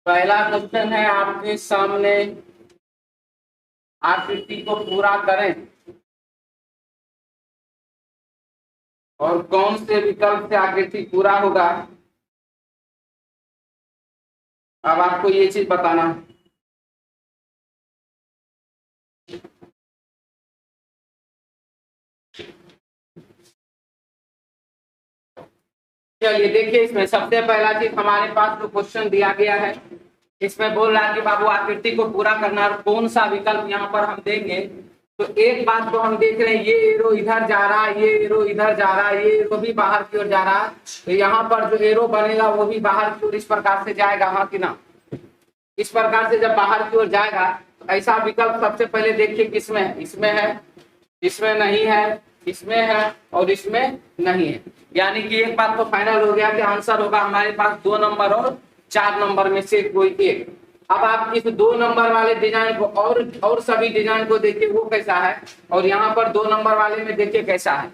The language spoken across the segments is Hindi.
पहला क्वेश्चन है आपके सामने, आकृति को पूरा करें और कौन से विकल्प से आकृति पूरा होगा। अब आपको ये चीज बताना है। चलिए देखिए, इसमें सबसे पहला चीज हमारे पास जो क्वेश्चन दिया गया है, इसमें बोल रहा है कि बाबू आकृति को पूरा करना और कौन सा विकल्प यहाँ पर हम देंगे। तो एक बात को हम देख रहे हैं, ये एरो इधर जा रहा है, ये एरो इधर जा रहा है, ये एरो भी बाहर की ओर जा रहा है। तो यहाँ पर जो एरो बनेगा वो भी बाहर की ओर इस प्रकार से जाएगा, हाँ कि ना। इस प्रकार से जब बाहर की ओर जाएगा तो ऐसा विकल्प सबसे पहले देखिए किसमें है। इसमें है, इसमें नहीं है, इसमें है और इसमें नहीं है। यानी कि एक बात तो फाइनल हो गया कि आंसर होगा हमारे पास 2 नंबर और 4 नंबर में से कोई एक। अब आप इस 2 नंबर वाले डिजाइन को और सभी डिजाइन को देखिए वो कैसा है, और यहाँ पर 2 नंबर वाले में देखिए कैसा है।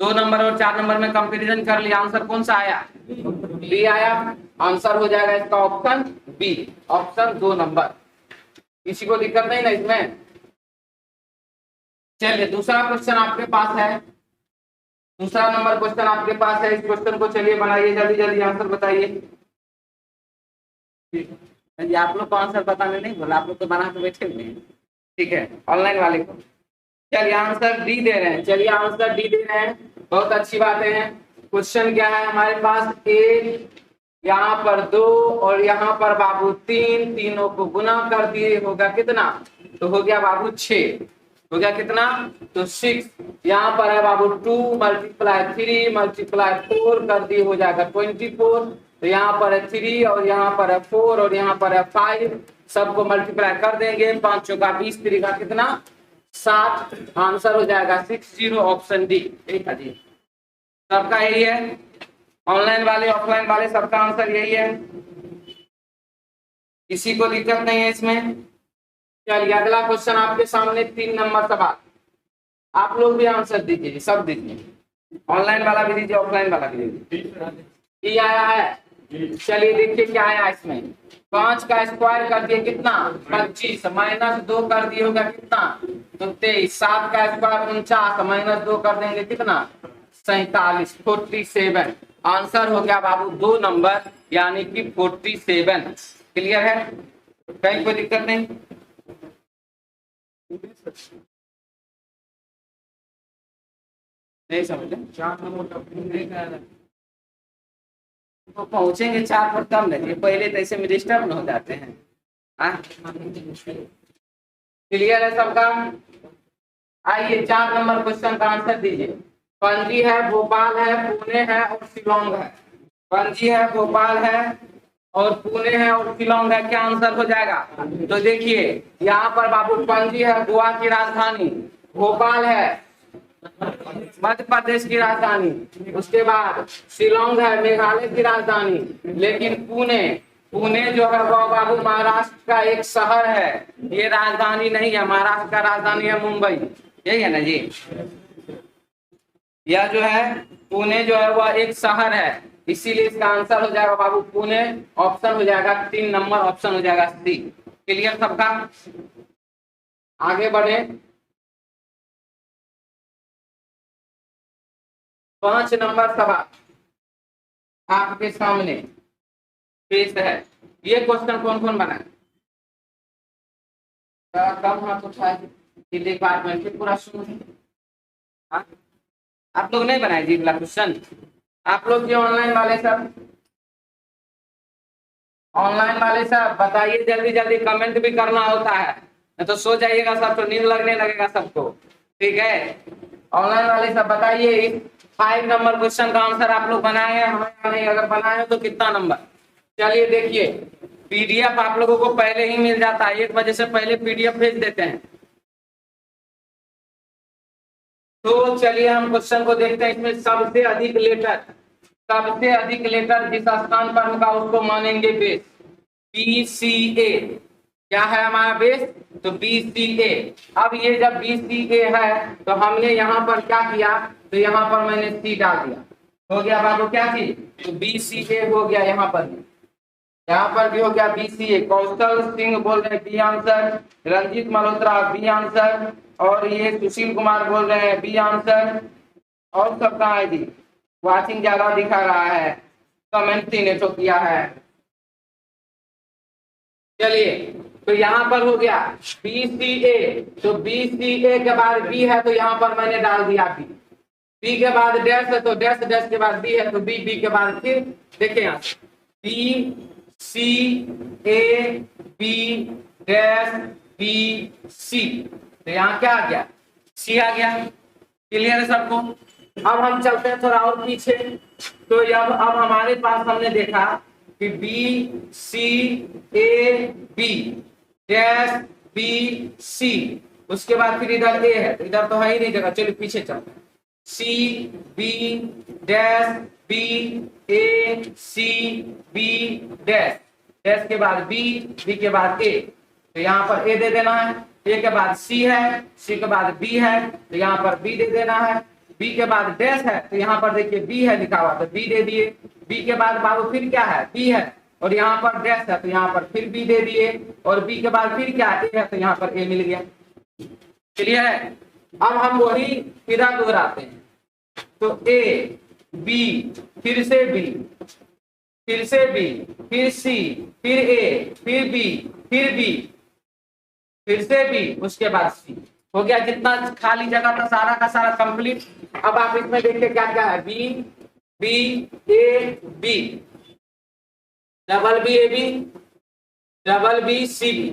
2 नंबर और 4 नंबर में कंपैरिजन कर लिया, आंसर कौन सा आया? बी आया। आंसर हो जाएगा इसका ऑप्शन बी, ऑप्शन 2 नंबर। किसी को दिक्कत नहीं ना इसमें। चलिए दूसरा क्वेश्चन आपके पास है, दूसरा नंबर क्वेश्चन आपके पास है। इस क्वेश्चन को चलिए बनाइए, जल्दी जल्दी आंसर बताइए। आप लोग को आंसर बताने नहीं बोला, आप लोग तो बना के बैठे हुए हैं, ठीक है, ऑनलाइन वाले को। चलिए आंसर डी दे रहे हैं, चलिए आंसर डी दे रहे हैं, बहुत अच्छी बात है। क्वेश्चन क्या है हमारे पास? 1, यहाँ पर 2 और यहाँ पर बाबू 3, तीनों को गुना कर दिए, होगा कितना? तो हो गया बाबू 6, हो गया कितना? तो 6। यहाँ पर है बाबू 2 × 3 × 4 कर दिए, हो जाएगा 24। तो यहाँ पर है 3 और यहाँ पर है 4 और यहाँ पर है 5, सबको मल्टीप्लाई कर देंगे। 5 चौका 20, 3 का कितना? 7। आंसर हो जाएगा 60, ऑप्शन डी। ठीक है जी, सबका यही है, ऑनलाइन वाले ऑफलाइन वाले सबका आंसर यही है, किसी को दिक्कत नहीं है इसमें। चलिए अगला क्वेश्चन आपके सामने 3 नंबर सवाल, आप लोग भी आंसर दीजिए, सब दीजिए, ऑनलाइन वाला भी दीजिए, ऑफलाइन वाला भी दीजिए। ये आया है, चलिए देखिए क्या आया इसमें। 5 का स्क्वायर कर दिए कितना? 25, -2 कर दिए होगा कितना? तो 23। 7 का स्क्वायर 49, -2 कर देंगे कितना? 47, 47। आंसर हो गया बाबू 2 नंबर, यानी कि 47। क्लियर है, कहीं कोई दिक्कत नहीं। नहीं समझे? 4 नंबर तो पहुंचेंगे 4 पर कम नहीं, पहले तो ऐसे में डिस्टर्ब न हो जाते हैं। क्लियर है सबका? आइए 4 नंबर क्वेश्चन का आंसर दीजिए। पणजी है, भोपाल है, पुणे है और शिलोंग है। पणजी है, भोपाल है और पुणे है और शिलोंग है, क्या आंसर हो जाएगा? तो देखिए यहाँ पर बाबू पणजी है गोवा की राजधानी, भोपाल है मध्य प्रदेश की राजधानी, उसके बाद शिलोंग है मेघालय की राजधानी, लेकिन पुणे जो है वो बाबू महाराष्ट्र का एक शहर है, ये राजधानी नहीं है। महाराष्ट्र का राजधानी है मुंबई, यही है ना जी। यह जो है पुणे जो है वह एक शहर है, इसीलिए इसका आंसर हो जाएगा बाबू पुणे, ऑप्शन हो जाएगा 3 नंबर, ऑप्शन हो जाएगा सी। क्लियर सबका? आगे बढ़े, 5 नंबर सवाल आपके सामने पेश है। ये क्वेश्चन कौन कौन बनाए? कम हाथ उठाए, डिपार्टमेंट के पूरा सुन। आप लोग नहीं बनाए जी अगला क्वेश्चन? आप लोग ये ऑनलाइन वाले सब, ऑनलाइन वाले सब बताइए, जल्दी जल्दी कमेंट भी करना होता है, नहीं तो सो जाइएगा सब, तो नींद लगने लगेगा सबको, ठीक है। ऑनलाइन वाले सब बताइए, 5 नंबर क्वेश्चन का आंसर आप लोग बनाए हैं नहीं? अगर बनाए हो तो कितना नंबर? चलिए देखिए, पीडीएफ आप लोगों को पहले ही मिल जाता है, 1 बजे से पहले पीडीएफ भेज देते हैं। तो चलिए हम क्वेश्चन को देखते हैं। इसमें सबसे अधिक लेटर जिस स्थान पर होगा उसको मानेंगे बेस, BCA। क्या है हमारा बेस? तो BCA। अब ये जब BCA है तो हमने यहाँ पर क्या किया? तो यहाँ पर मैंने C डाल दिया, हो गया बाबू क्या चीज? तो BCA हो गया यहाँ पर। यहाँ पर भी हो गया BCA। कौशल सिंह बोल रहे हैं B answer, Ranjeet Malhotra B answer, और ये सुशील कुमार बोल रहे हैं बी आंसर। और सब कहाँ है जी? वाचिंग ज्यादा दिखा रहा है, कमेंट 3 तो किया है। चलिए, तो यहाँ पर हो गया BCA, तो BCA के बाद बी है तो यहाँ पर मैंने डाल दिया बी। बी के बाद डैश है तो डैश, डैश के बाद बी है तो बी, बी के बाद फिर देखिए यहाँ BCA बी डैश BC, तो यहाँ क्या आ गया? सी आ गया। क्लियर है सबको? अब हम चलते हैं थोड़ा और पीछे। तो अब हमारे पास हमने देखा कि BCA डैश BC, उसके बाद फिर इधर ए है, इधर तो है ही नहीं जगह, चलिए पीछे चलते हैं। CB dash BACB dash, dash के बाद B, B के बाद A, तो यहाँ पर A दे देना है। A के बाद C है, C के बाद B है, तो यहाँ पर B दे देना है। B के बाद डैश है, तो यहाँ पर देखिए B है लिखा हुआ, तो B दे दिए। B के बाद बाबू फिर क्या है? B है, और यहाँ पर डैश है, तो यहाँ पर फिर B दे दिए, और B के बाद फिर क्या है? A है, तो यहाँ पर A मिल गया। क्लियर है? अब हम वही इधर दोहराते हैं, तो A B, फिर से B, फिर से B, फिर C, फिर A, फिर B, फिर B, फिर से B, उसके बाद C। हो गया जितना खाली जगह था सारा का सारा कंप्लीट। अब आप इसमें देखिए क्या क्या है? B B A B, double B A B, double B C B,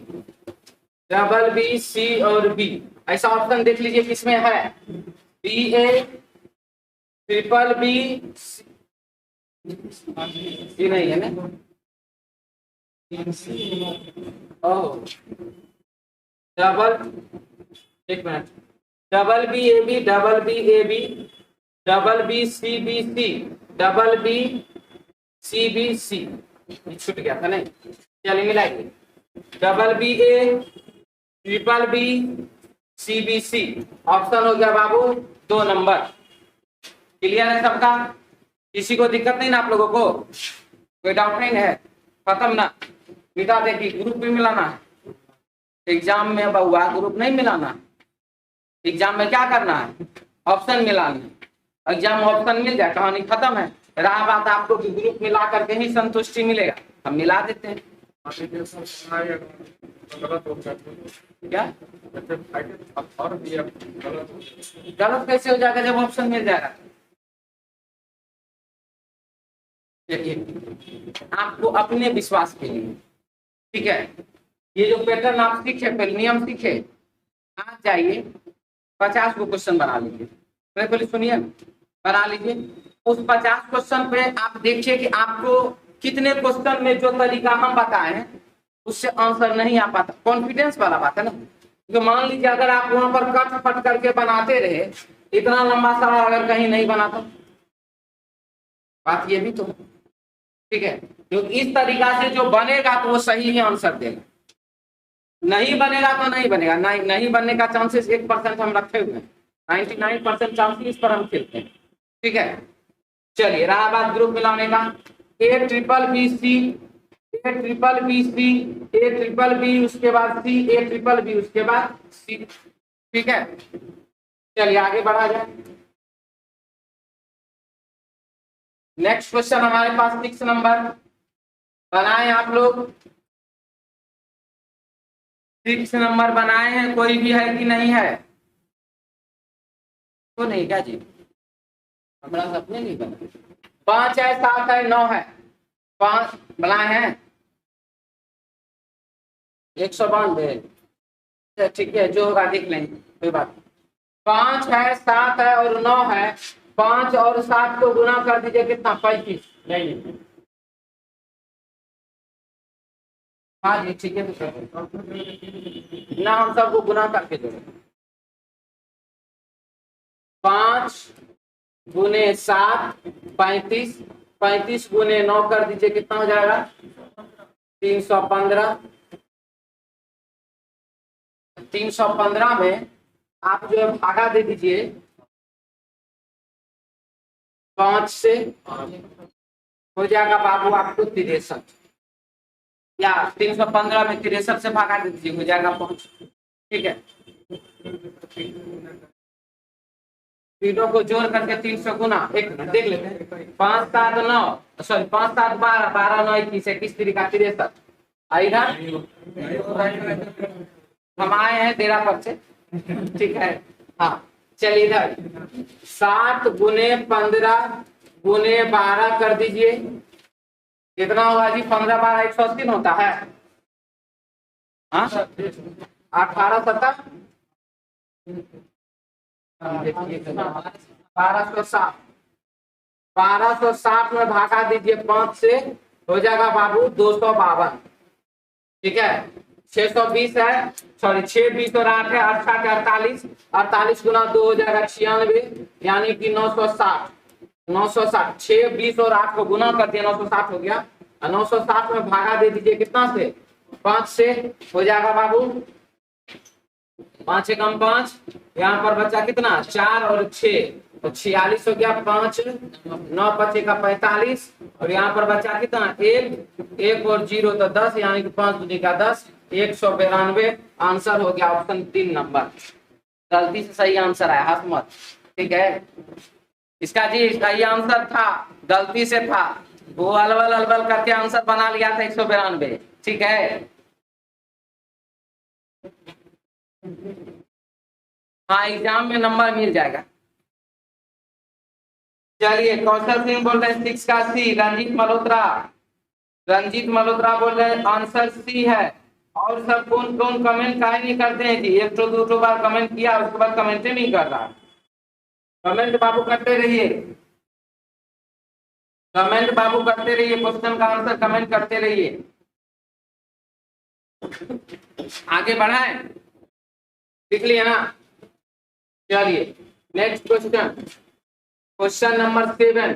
double B C और B। ऐसा ऑप्शन देख लीजिए किसमें है? BA ट्रिपल B ये नहीं है ना? ओह, डबल, एक minute, double B A B, double B A B, double B C B C, double B C B C, ये छूट गया था नहीं? चलिए मिलाइए, double B A triple B C B C। Option हो गया बाबू 2 नंबर। क्लियर है सबका? किसी को दिक्कत नहीं ना? आप लोगों को कोई डाउट नहीं है? खत्म ना? मिटा दे कि ग्रुप भी मिलाना है? एग्जाम में बहुआ ग्रुप नहीं मिलाना, एग्जाम में क्या करना है? ऑप्शन मिलाना। एग्जाम में ऑप्शन मिल जाए कहानी खत्म है। रहा बात आपको कि ग्रुप मिला करके ही संतुष्टि मिलेगा, हम मिला देते हैं। क्या गलत कैसे हो जाएगा जब ऑप्शन मिल जाएगा? आपको अपने विश्वास के लिए, ठीक है, ये जो पैटर्न आप सीखे, पहले नियम सीखे, आज जाइए 50 को क्वेश्चन बना लीजिए। पहले सुनिए, बना लीजिए। उस 50 क्वेश्चन पे आप देखिए कि आपको कितने क्वेश्चन में जो तरीका हम बताए हैं उससे आंसर नहीं आ पाता। कॉन्फिडेंस वाला बात है ना? तो मान लीजिए अगर आप वहां पर कट फट करके बनाते रहे, इतना लंबा सवाल अगर कहीं नहीं बना तो बात ये भी तो, ठीक है, तो इस तरीका से जो बनेगा तो वो सही ही आंसर देगा, नहीं बनेगा तो नहीं बनेगा। नहीं बनने का चांसेस 1% हम रखे हुए हैं, 99% चांसेस पर हम खेलते हैं, ठीक है। चलिए, रहा बात ग्रुप मिलाने का, A triple B C, A triple B C, A triple B, उसके बाद C, A ट्रिपल B, उसके बाद C, ठीक है। चलिए आगे बढ़ा जाए। नेक्स्ट क्वेश्चन हमारे पास 6 नंबर बनाए आप लोग। 6 नंबर बनाए हैं, कोई भी है कि नहीं है? तो नहीं क्या जी, हमारा सपने नहीं बना। 5 है, 7 है, 9 है, 5 बनाए हैं। 192, ठीक है, जो होगा देख लेंगे, कोई बात। 5 है, 7 है और 9 है। 5 और 7 को गुना कर दीजिए, कितना? 35। नहीं, हाँ जी, ठीक है, ना हम सबको गुना करके जोड़े। 5 गुने 7 35, 35 गुने 9 कर दीजिए, कितना हो जाएगा? 315। 315 में आप जो है भागा दे दीजिए 5 से, हो जाएगा बाबू आपको 63। या 315 में 63 से भागा दीजिए, हो जाएगा 5। ठीक है, तीनों को जोड़ करके 300 गुना, एक मिनट देख लेते हैं। 5 7 9 सॉरी 5 7 12 12 9 21 21 तिरिका 63। इधर हम आए हैं डेरा पर से। ठीक है, हाँ चलिए इधर 7 गुने 15 गुने 12 कर दीजिए, कितना होगा जी? 15 12 180 होता है। हाँ 18 17 1260 1260 में भागा दीजिए 5 से, हो जाएगा बाबू 252। ठीक है, 620 है, सॉरी 6 20 और 8 है, 8 के 48 48 गुना 2 हो जाएगा 96, यानी कि 960 960। 6 20 और 8 को गुना कर दिया 960 हो गया, और 960 में भागा दे दीजिए कितना से? 5 से, हो जाएगा बाबू 5 एकम 5, यहाँ पर बचा कितना? 4 और 6 तो 46 हो गया। 5 9 5 का 45, और यहाँ पर बचा कितना? 1 और 0 तो 10, यानी कि 5 दूनी का 10, 192। आंसर हो गया ऑप्शन 3 नंबर। गलती से सही आंसर आया, हंस मत। ठीक है, इसका जी सही आंसर था, गलती से था, वो अलबल अलबल करके आंसर बना लिया था 192। ठीक है, हाँ एग्जाम में नंबर मिल जाएगा। चलिए कौशल सिंह बोल रहे हैं 6 का सी। रंजीत मल्होत्रा बोल रहे हैं आंसर सी है। और सब कौन कौन कमेंट काहे नहीं करते हैं जी? 1 तो 2 बार कमेंट किया, उसके बाद कमेंट नहीं कर रहा। कमेंट बाबू करते रहिए, कमेंट बाबू करते रहिए, क्वेश्चन का आंसर कमेंट करते रहिए। आगे बढ़ाएं, लिख लिया ना? चलिए next question, question number 7।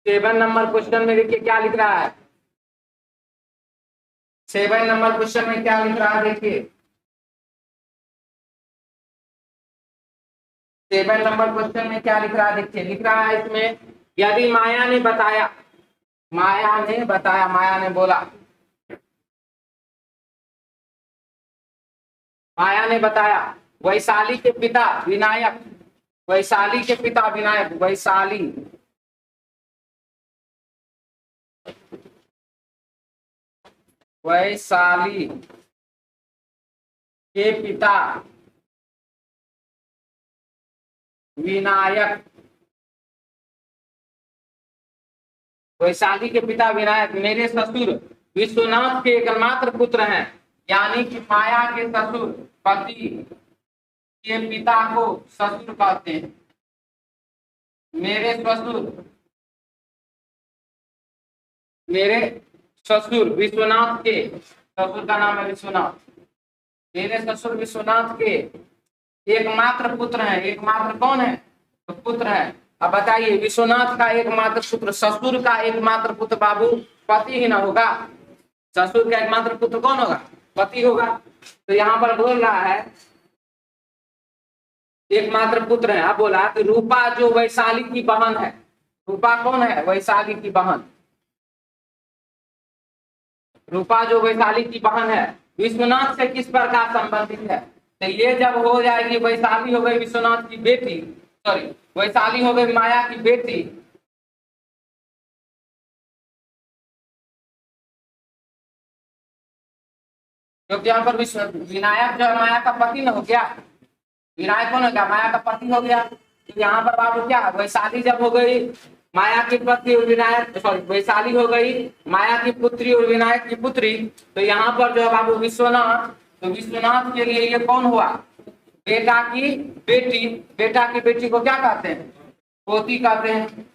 7 number question में देखिए क्या लिख रहा है। 7 नंबर क्वेश्चन में क्या लिख रहा है देखिए। 7 नंबर क्वेश्चन में क्या लिख रहा है देखिए, लिख रहा है इसमें, यदि माया ने बताया, माया ने बोला, माया ने बताया वैशाली के पिता विनायक, वैशाली के पिता विनायक, वैशाली के पिता विनायक, वैशाली के पिता विनायक मेरे ससुर विश्वनाथ के एकमात्र पुत्र हैं। यानी कि माया के ससुर, पति के पिता को ससुर कहते हैं। मेरे ससुर विश्वनाथ के, ससुर का नाम है विश्वनाथ, मेरे ससुर विश्वनाथ के एकमात्र पुत्र हैं। एकमात्र कौन है? तो पुत्र है। अब बताइए विश्वनाथ का एकमात्र पुत्र, ससुर का एकमात्र पुत्र बाबू पति ही ना होगा? ससुर का एकमात्र पुत्र कौन होगा? पति होगा। तो यहाँ पर बोल रहा है एकमात्र पुत्र है। अब बोला कि रूपा जो वैशाली की बहन है, रूपा कौन है? वैशाली की बहन, रूपा जो वैशाली की बहन है विश्वनाथ से किस प्रकार संबंधित है? तो ये जब हो जाएगी, वैशाली हो गई विश्वनाथ की बेटी, सॉरी वैशाली हो गई माया की बेटी, क्योंकि यहाँ पर विनायक जो है माया का पति न हो गया, विनायक कौन हो गया? माया का पति हो गया। तो यहाँ पर बाबू क्या, वैशाली जब हो गई माया की पत्नी और विनायक, सॉरी वैशाली हो गई माया की पुत्री और विनायक की पुत्री, तो यहाँ पर जो है बाबू विश्वनाथ, तो विश्वनाथ के लिए ये कौन हुआ? बेटा की बेटी। बेटा की बेटी को क्या कहते हैं? पोती कहते हैं।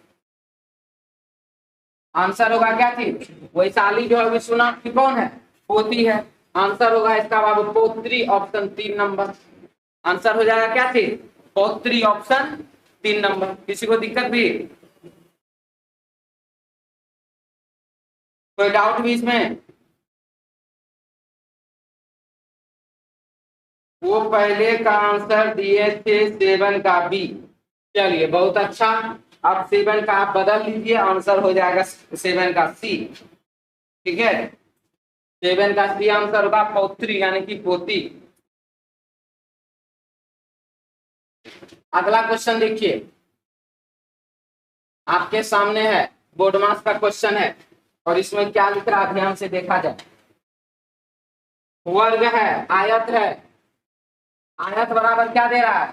आंसर होगा क्या चीज? वैशाली जो है विश्वनाथ की कौन है? पोती है। आंसर होगा इसका बाबू पौत्री, ऑप्शन 3 नंबर। आंसर हो जाएगा क्या चीज? पौत्री, ऑप्शन 3 नंबर। किसी को दिक्कत भी, कोई डाउट भी इसमें? वो पहले का आंसर दिए थे 7 का बी। चलिए बहुत अच्छा, अब 7 का आप बदल लीजिए, आंसर हो जाएगा 7 का सी। ठीक है, 7 का सी आंसर होगा पौत्री यानी कि पोती। अगला क्वेश्चन देखिए, आपके सामने है, बोर्ड मास का क्वेश्चन है और इसमें क्या लिख रहा है ध्यान से देखा जाए। वर्ग है, आयत है, आयत बराबर क्या दे रहा है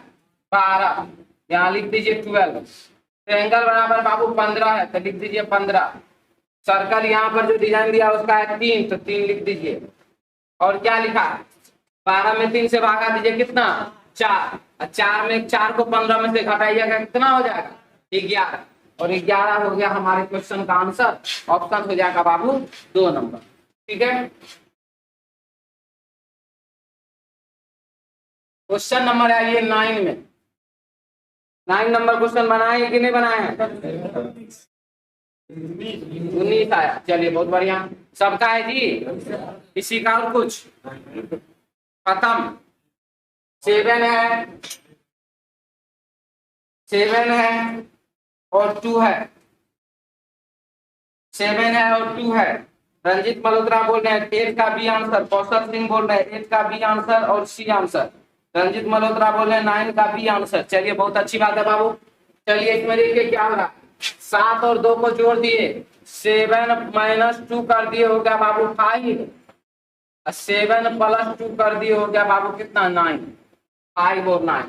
12, यहाँ लिख दीजिए 12। ट्रायंगल बराबर बाबू 15 है तो लिख दीजिए 15। सर्कल यहाँ पर जो डिजाइन दिया उसका है 3 तो 3 लिख दीजिए। और क्या लिखा है 12 में 3 से भागा दीजिए कितना 4, 4 में 4 को 15 में से घटाइएगा कितना हो जाएगा 11, और 11 हो गया हमारे क्वेश्चन का आंसर। ऑप्शन हो जाएगा बाबू 2 नंबर। ठीक है, क्वेश्चन नंबर आइए 9 में। 9 नंबर क्वेश्चन बनाए कि नहीं बनाए हैं 19 आया, चलिए बहुत बढ़िया, सबका है जी, इसी का और कुछ खत्म। 7 है, 7 है और 2 है, 7 है और 2 है। रंजित मल्होत्रा बोल रहे हैं 8 का बी आंसर, कौशल सिंह बोल रहे हैं 8 का बी आंसर और सी आंसर। रंजित मल्होत्रा बोल रहे हैं 9 का बी आंसर। चलिए बहुत अच्छी बात है बाबू। चलिए इसमें देखिए क्या हो रहा है, 7 और 2 को जोड़ दिए, 7 माइनस 2 कर दिए हो गया बाबू 5, 7 प्लस 2 कर दिए हो गया बाबू कितना 9, 5 और 9।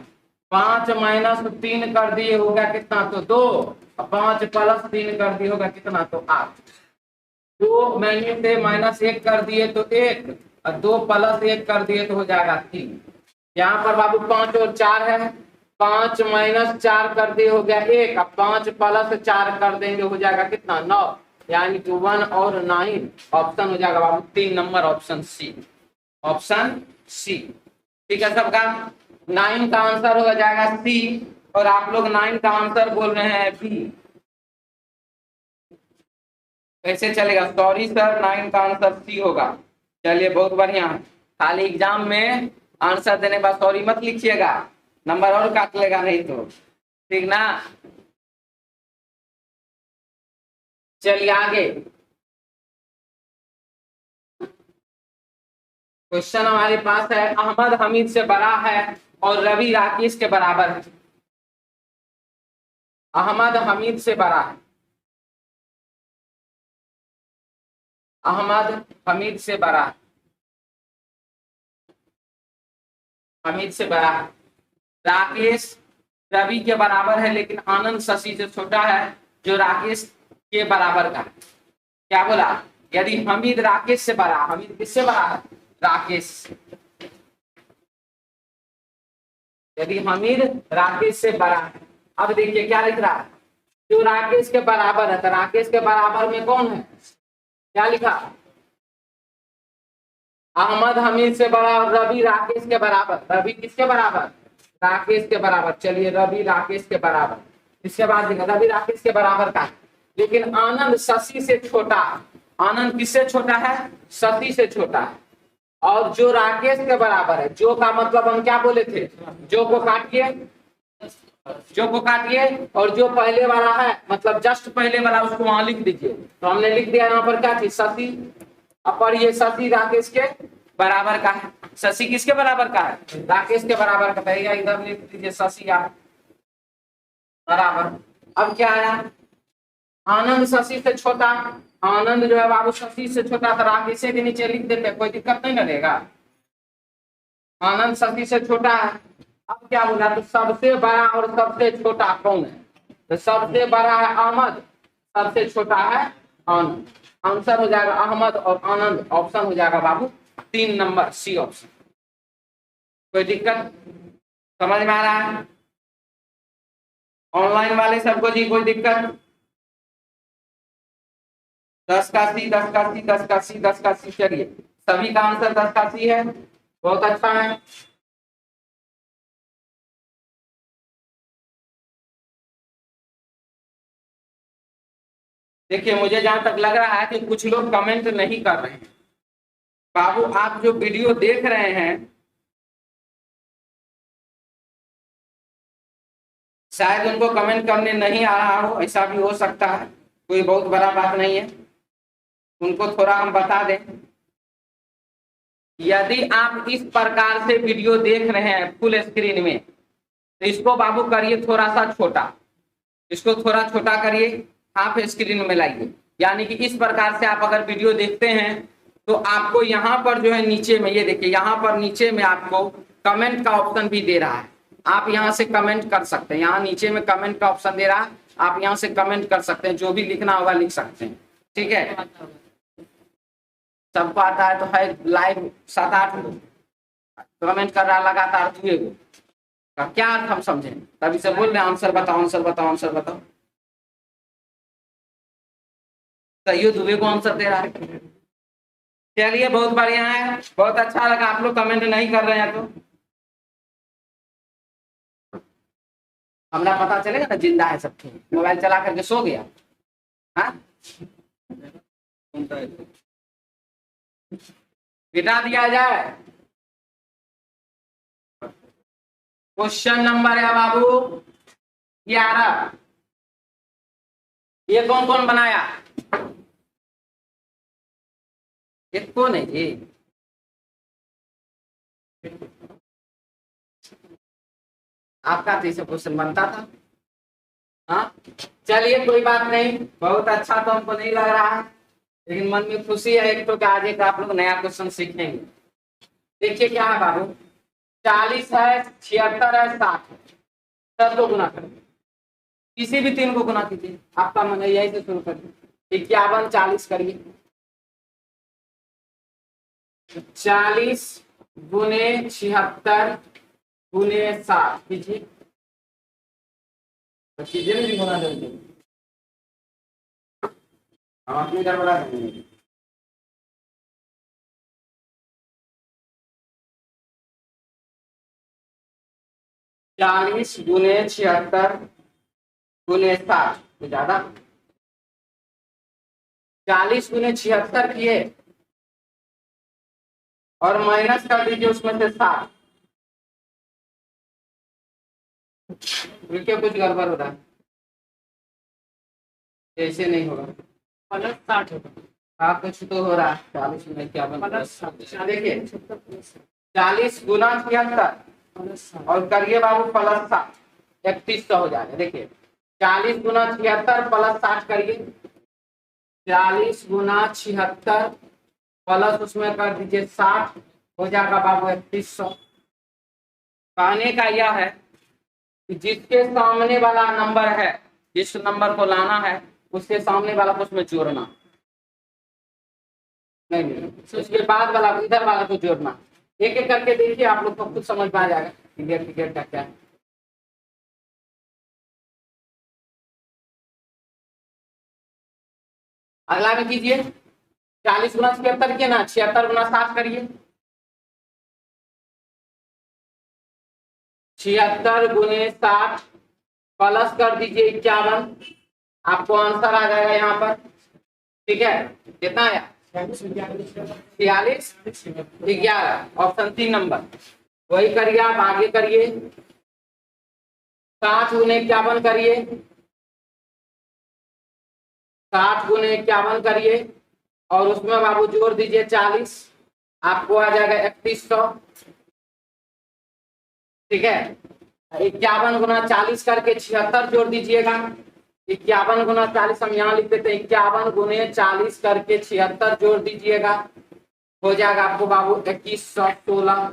5 माइनस 3 कर दिए हो गया कितना तो 2, 5 प्लस 3 कर दिए होगा कितना तो 8। 2 में से माइनस 1 कर दिए तो 1 और 2 प्लस 1 कर दिए तो हो जाएगा 3। यहाँ पर बाबू 5 और 4 है, 5 माइनस 4 कर दिए हो गया 1, अब 5 प्लस 4 कर देंगे हो जाएगा कितना 9, यानी कि 1 और 9। ऑप्शन हो जाएगा बाबू 3 number, option C, option C. ठीक है, सबका 9 का आंसर हो जाएगा सी और आप लोग 9 का आंसर बोल रहे हैं बी। कैसे चलेगा, सॉरी सर 9 का आंसर सी होगा। चलिए बहुत बढ़िया, खाली एग्जाम में आंसर देने के बाद सॉरी मत लिखिएगा, नंबर और काट लेगा नहीं तो, ठीक ना। चलिए आगे, क्वेश्चन हमारे पास है, अहमद हमीद से बड़ा है और रवि राकेश के बराबर है। अहमद हमीद से बड़ा है, अहमद हमीद से बड़ा है, हमीद से बड़ा है। राकेश रवि के बराबर है लेकिन आनंद शशि से छोटा है जो राकेश के बराबर का है। क्या बोला, यदि हमीद राकेश से बड़ा, हमीद किससे बड़ा है राकेश, यदि हमीद राकेश से बड़ा है। अब देखिए क्या लिख रहा है, जो राकेश के बराबर है तो राकेश के बराबर में कौन है, क्या लिखा, अहमद हमीद से बड़ा और रवि राकेश के बराबर। रवि किसके बराबर, राकेश के बराबर। चलिए रवि राकेश के बराबर, इसके बाद देखा रवि राकेश के बराबर का, लेकिन आनंद शशि से छोटा। आनंद किससे छोटा है, शशि से छोटा है। और जो राकेश के बराबर है, जो का मतलब हम क्या बोले थे, जो को काटिए, जो को काटिए और जो पहले वाला है मतलब जस्ट पहले वाला उसको वहां लिख दीजिए। तो हमने लिख दिया यहाँ पर क्या थी शशि, और ये शशि राकेश के बराबर का है। शशि किसके बराबर का है, राकेश के बराबर का है, इधर लिख दीजिए शशि बराबर। अब क्या आया, आनंद शशि से छोटा, आनंद जो है बाबू शशि से छोटा था, राकेश के नीचे लिख देते, कोई दिक्कत नहीं रहेगा। आनंद शशि से छोटा है। अब क्या बोला, तो सबसे बड़ा और सबसे छोटा कौन है, तो सबसे बड़ा है अहमद, सबसे छोटा है आनंद। आंसर हो जाएगा अहमद और आनंद, ऑप्शन हो जाएगा बाबू 3 नंबर सी ऑप्शन। कोई दिक्कत समझ में आ रहा है, ऑनलाइन वाले सबको जी कोई दिक्कत, 10 का सी, 10 का सी, 10 का सी, 10 का सी। चलिए सभी का आंसर 10 का सी है, बहुत अच्छा है। देखिए मुझे जहां तक लग रहा है कि कुछ लोग कमेंट नहीं कर रहे हैं। बाबू आप जो वीडियो देख रहे हैं शायद उनको कमेंट करने नहीं आ रहा हो, ऐसा भी हो सकता है, कोई बहुत बड़ा बात नहीं है, उनको थोड़ा हम बता दें। यदि आप इस प्रकार से वीडियो देख रहे हैं फुल स्क्रीन में, तो इसको बाबू करिए थोड़ा सा छोटा, इसको थोड़ा छोटा करिए, हाफ स्क्रीन में लाइए। यानी कि इस प्रकार से आप अगर वीडियो देखते हैं तो आपको यहाँ पर जो है नीचे में, ये देखिए यहाँ पर नीचे में आपको कमेंट का ऑप्शन भी दे रहा है। आप यहाँ से कमेंट कर सकते हैं, यहाँ नीचे में कमेंट का ऑप्शन दे रहा है, आप यहाँ से कमेंट कर सकते हैं, जो भी लिखना होगा लिख सकते हैं। ठीक है, सबको आता है तो है। लाइव 7-8 कमेंट कर रहा लगातार दुए को, क्या अर्थ हम समझे, तभी से बोल रहे हैं आंसर बताओ, आंसर बताओ, आंसर बताओ। सही दुबे को आंसर दे रहा है। चलिए बहुत बढ़िया है, बहुत अच्छा लगा। आप लोग कमेंट नहीं कर रहे हैं तो हमारा पता चलेगा ना जिंदा है सब ठीक। मोबाइल चला करके सो गया, हाँ बिठा दिया जाए। क्वेश्चन नंबर है बाबू 11। ये कौन कौन बनाया, ये कौन है जी, आपका तो क्वेश्चन बनता था। हाँ चलिए कोई बात नहीं, बहुत अच्छा तो हमको नहीं लग रहा है, लेकिन मन में खुशी है एक तो कि आज एक आप लोग नया क्वेश्चन सीखेंगे। देखिए क्या है बाबू, 40 है, 76 है, 60 है, सबको गुना करें, किसी भी 3 को गुना कीजिए, आपका मन है यही से शुरू करिए। 51 40 करिए, 40 गुने 76 गुने 60 कीजिए, कीजिए नहीं गुना जल्दी, हम अपनी गड़बड़ा देंगे। चालीस गुने 76 गुने 60 तो ज्यादा, 40 गुने 76 किए और माइनस कर दीजिए उसमें से 60। कुछ गड़बड़ हो रहा है, ऐसे नहीं होगा, प्लस 60 होगा। हाँ कुछ तो हो रहा है। 40 में 51 देखिए, 40 गुना 76 और करिए बाबू प्लस 60, 3100 हो जाएगा। देखिए 40 गुना 76 प्लस 60 करिए, 40 गुना 76 प्लस उसमें कर दीजिए 60, हो जाएगा बाबू 3100। कहने का यह है कि जिसके सामने वाला नंबर है, जिस नंबर को लाना है उसके सामने वाला को उसमें जोड़ना, नहीं उसके बाद वाला इधर वाला को जोड़ना। एक एक करके देखिए, आप लोग को खुद समझ में आ जाएगा क्लियर क्लियर का क्या है। अगला में कीजिए, 40 गुना 76 किए ना, 76 गुना 60 करिए, 76 गुने 60 प्लस कर दीजिए 51, आपको आंसर आ जाएगा यहाँ पर। ठीक है, कितना आया 46 11, ऑप्शन 3 नंबर। वही करिए, आप आगे करिए, 60 गुने 51 करिए, 60 गुने 51 करिए और उसमें बाबू जोड़ दीजिए 40, आपको आ जाएगा 3100। ठीक है, 51 गुना 40 करके 76 जोड़ दीजिएगा, 51 गुना 40 हम यहाँ लिख देते हैं, 51 गुने 40 करके 76 जोड़ दीजिएगा, हो जाएगा आपको बाबू 2116।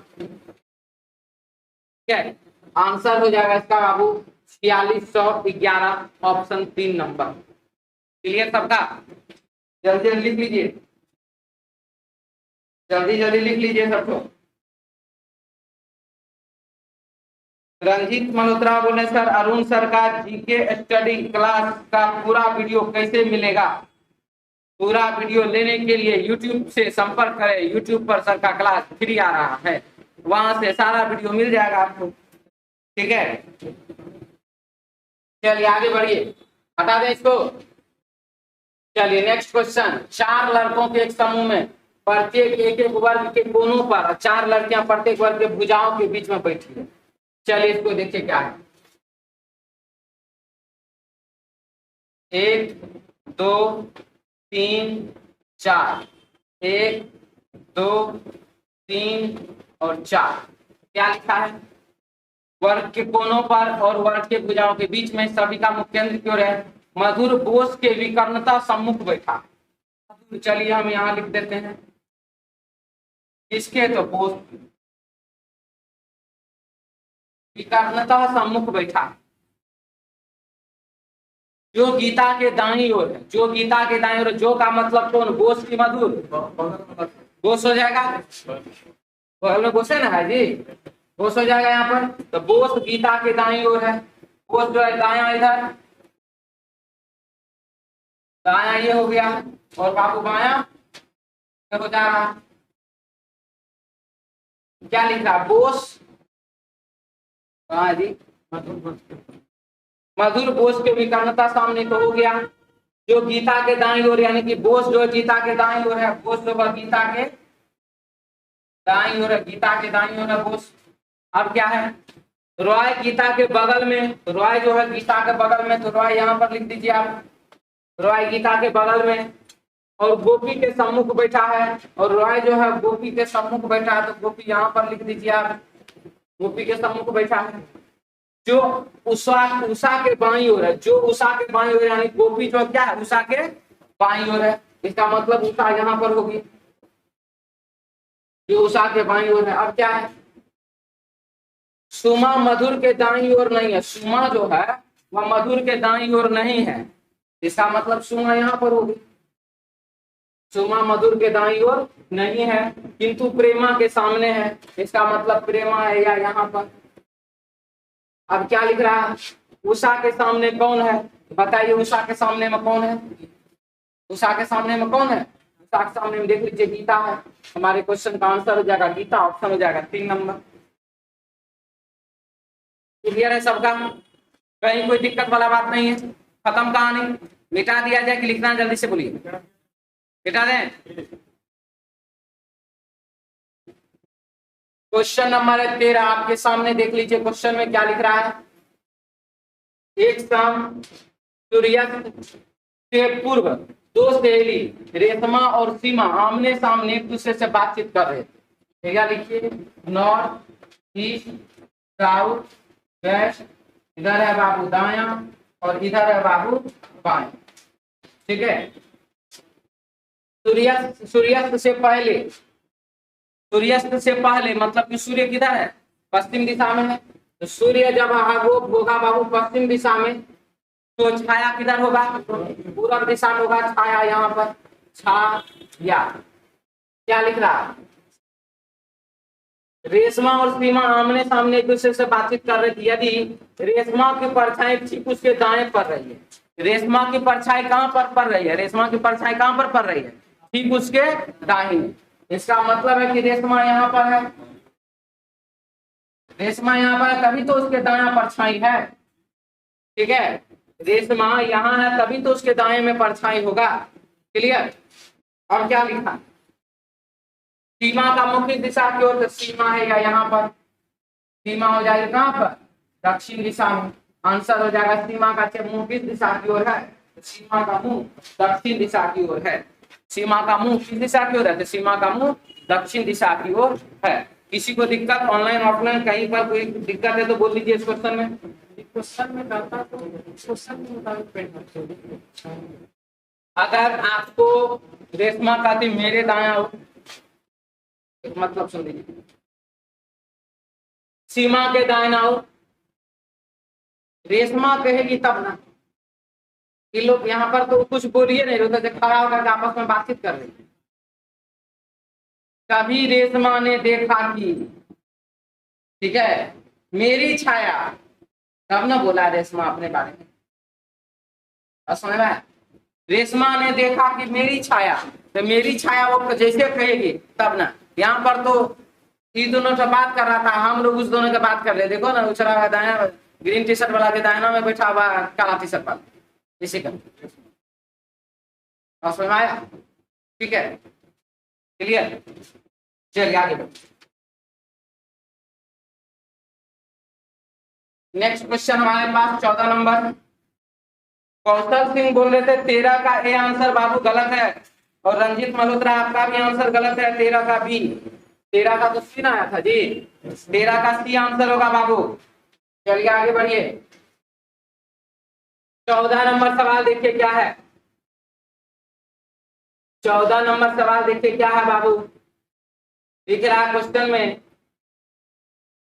ठीक है, आंसर हो जाएगा इसका बाबू 4611, ऑप्शन 3 नंबर। क्लियर सबका, जल्दी जल्दी लिख लीजिए, जल्दी जल्दी लिख लीजिए सबको। रंजीत मल्होत्रा बोले सर अरुण सर का जीके स्टडी क्लास का पूरा वीडियो कैसे मिलेगा? पूरा वीडियो लेने के लिए YouTube से संपर्क करें, YouTube पर सर का क्लास फ्री आ रहा है, वहां से सारा वीडियो मिल जाएगा आपको। ठीक है, चलिए आगे बढ़िए, हटा दें इसको। चलिए नेक्स्ट क्वेश्चन, 4 लड़कों के एक समूह में प्रत्येक एक एक वर्ग के कोनों पर 4 लड़कियां प्रत्येक वर्ग के भुजाओं के बीच में बैठी है। चलिए इसको देखिए क्या है, 1 2 3 4, 1 2 3 और 4। क्या लिखा है? वर्ग के कोनों पर और वर्ग के भुजाओं के बीच में सभी का मुख्य केंद्र क्यों है? मधुर बोस के विकर्णता सम्मुख बैठा। चलिए हम यहाँ लिख देते हैं किसके, तो बोस विकर्णता सम्मुख बैठा, जो गीता के दाईं ओर है। जो गीता के दाईं ओर, जो का मतलब कौन? बोस की मधुर, बोस हो जाएगा, बगल में बोस है ना है जी, बोस हो जाएगा यहाँ पर। तो बोस गीता के दाईं ओर है, बोस जो है दाया इधर, दाया ये हो गया, और बाबू बाया हो जा रहा। क्या लिख रहा? बोस, हाँ जी, मधुर बोस के विकर्णता सामने तो हो गया, जो गीता के दाईं ओर, यानी कि बोस जो गीता के दाईं ओर है, बोस जो गीता के दाईं ओर है, गीता के दाईं ओर है बोस। अब क्या है? रॉय गीता के बगल में, रॉय जो है गीता के बगल में, तो रॉय यहाँ पर लिख दीजिए आप, रॉय गीता के बगल में, और गोपी के सम्मुख बैठा है, और रॉय जो है गोपी के सम्मुख बैठा है, तो गोपी यहाँ पर लिख दीजिए आप, गोपी के सम्मुख बैठा है। जो उषा के बाईं ओर है, जो उषा के बाईं ओर, यानी गोपी जो क्या है? उषा के बाईं ओर है, इसका मतलब उषा यहाँ पर होगी, जो उषा के बाईं ओर है। अब क्या है? सुमा मधुर के दाईं ओर नहीं है, सुमा जो है वह मधुर के दाईं ओर नहीं है, इसका मतलब सुमा यहाँ पर होगी, सुमा मधुर के दाईं ओर नहीं है, किंतु प्रेमा के सामने है, इसका मतलब प्रेमा है या यहाँ पर। अब क्या लिख रहा है? उषा के सामने कौन है? बताइए, उषा के सामने में कौन है? उषा के सामने में कौन है? उषा के सामने में देख लीजिए गीता है। हमारे क्वेश्चन का आंसर हो जाएगा गीता, ऑप्शन हो जाएगा 3 नंबर। क्लियर है सबका? कहीं कोई दिक्कत वाला बात नहीं है? खत्म कहानी? मिटा दिया जाए कि लिखना है? जल्दी से बोलिए, मिटा दें। क्वेश्चन नंबर 13 आपके सामने देख लीजिए, क्वेश्चन में क्या लिख रहा है? एक शाम सूर्यास्त से पूर्व दो सहेली रेशमा और सीमा आमने सामने एक दूसरे से बातचीत कर रहे थे। क्या लिखिए? नॉर्थ, ईस्ट, साउथ, वेस्ट, इधर है बाबू दाया और इधर है बाबू बाएं। ठीक है? सूर्यास्त से पहले, सूर्यास्त से पहले मतलब कि सूर्य किधर है? पश्चिम दिशा में है, तो सूर्य जब होगा बाबू पश्चिम दिशा में, तो छाया किधर होगा? पूर्व दिशा में होगा छाया, यहाँ पर छाया। क्या लिख रहा? रेशमा और सीमा आमने सामने एक दूसरे से बातचीत कर रही थी। यदि रेशमा की परछाई ठीक उसके दाएं पड़ रही है, रेशमा की परछाई कहां पर पड़ रही है? रेशमा की परछाई कहां पर पड़ रही है? ठीक उसके दाहिने। इसका मतलब है कि रेशमा यहाँ पर है, रेशमा यहाँ पर है तभी तो उसके दाया परछाई है। ठीक है? रेशमा यहाँ है तभी तो उसके दाएं में परछाई होगा। क्लियर? अब क्या लिखा? सीमा का मुख्य दिशा की ओर, तो सीमा है या यहाँ पर, सीमा हो जाएगी कहाँ पर? दक्षिण दिशा में। आंसर हो जाएगा सीमा का मुंह किस दिशा की ओर है? सीमा का मुंह दक्षिण दिशा की ओर है। सीमा का मुंह किस दिशा की ओर है? तो सीमा का मुंह दक्षिण दिशा की ओर है। किसी को दिक्कत ऑनलाइन ऑफलाइन कहीं पर कोई दिक्कत है तो बोल दीजिए इस क्वेश्चन में। क्वेश्चन में करता तो क्वेश्चन के मुताबिक अगर आपको रेशमा का थी मेरे दाया हो, मतलब सुन लीजिए, सीमा के दाहिना हो, रेशमा कहेगी तब ना। ये लोग यहाँ पर तो कुछ बोलिए नहीं, होता जब खड़ा होकर आपस में बातचीत कर रहे। कभी रेशमा ने देखा कि, ठीक है, मेरी छाया, तब ना बोला रेशमा अपने बारे में। समझ रहा है? रेशमा ने देखा कि मेरी छाया, तो मेरी छाया वो जैसे कहेगी तब ना। यहाँ पर तो ये दोनों से बात कर रहा था, हम लोग उस दोनों की बात कर रहे। देखो ना, उछला दाया ग्रीन टी शर्ट वाला के दाहिना में बैठा हुआ काला टी शर्ट वाला, इसी का समझ आया? ठीक है? क्लियर? चलिए आगे बढ़ो। नेक्स्ट क्वेश्चन हमारे पास 14 नंबर। कौशल सिंह बोल रहे थे 13 का ए आंसर बाबू गलत है, और रंजीत मल्होत्रा आपका भी आंसर गलत है 13 का बी। 13 का तो सी ना आया था जी, 13 का सी आंसर होगा बाबू। चलिए आगे बढ़िए। 14 नंबर सवाल देखिए क्या है। 14 नंबर सवाल देखिए क्या है बाबू। दिख रहा है क्वेश्चन में,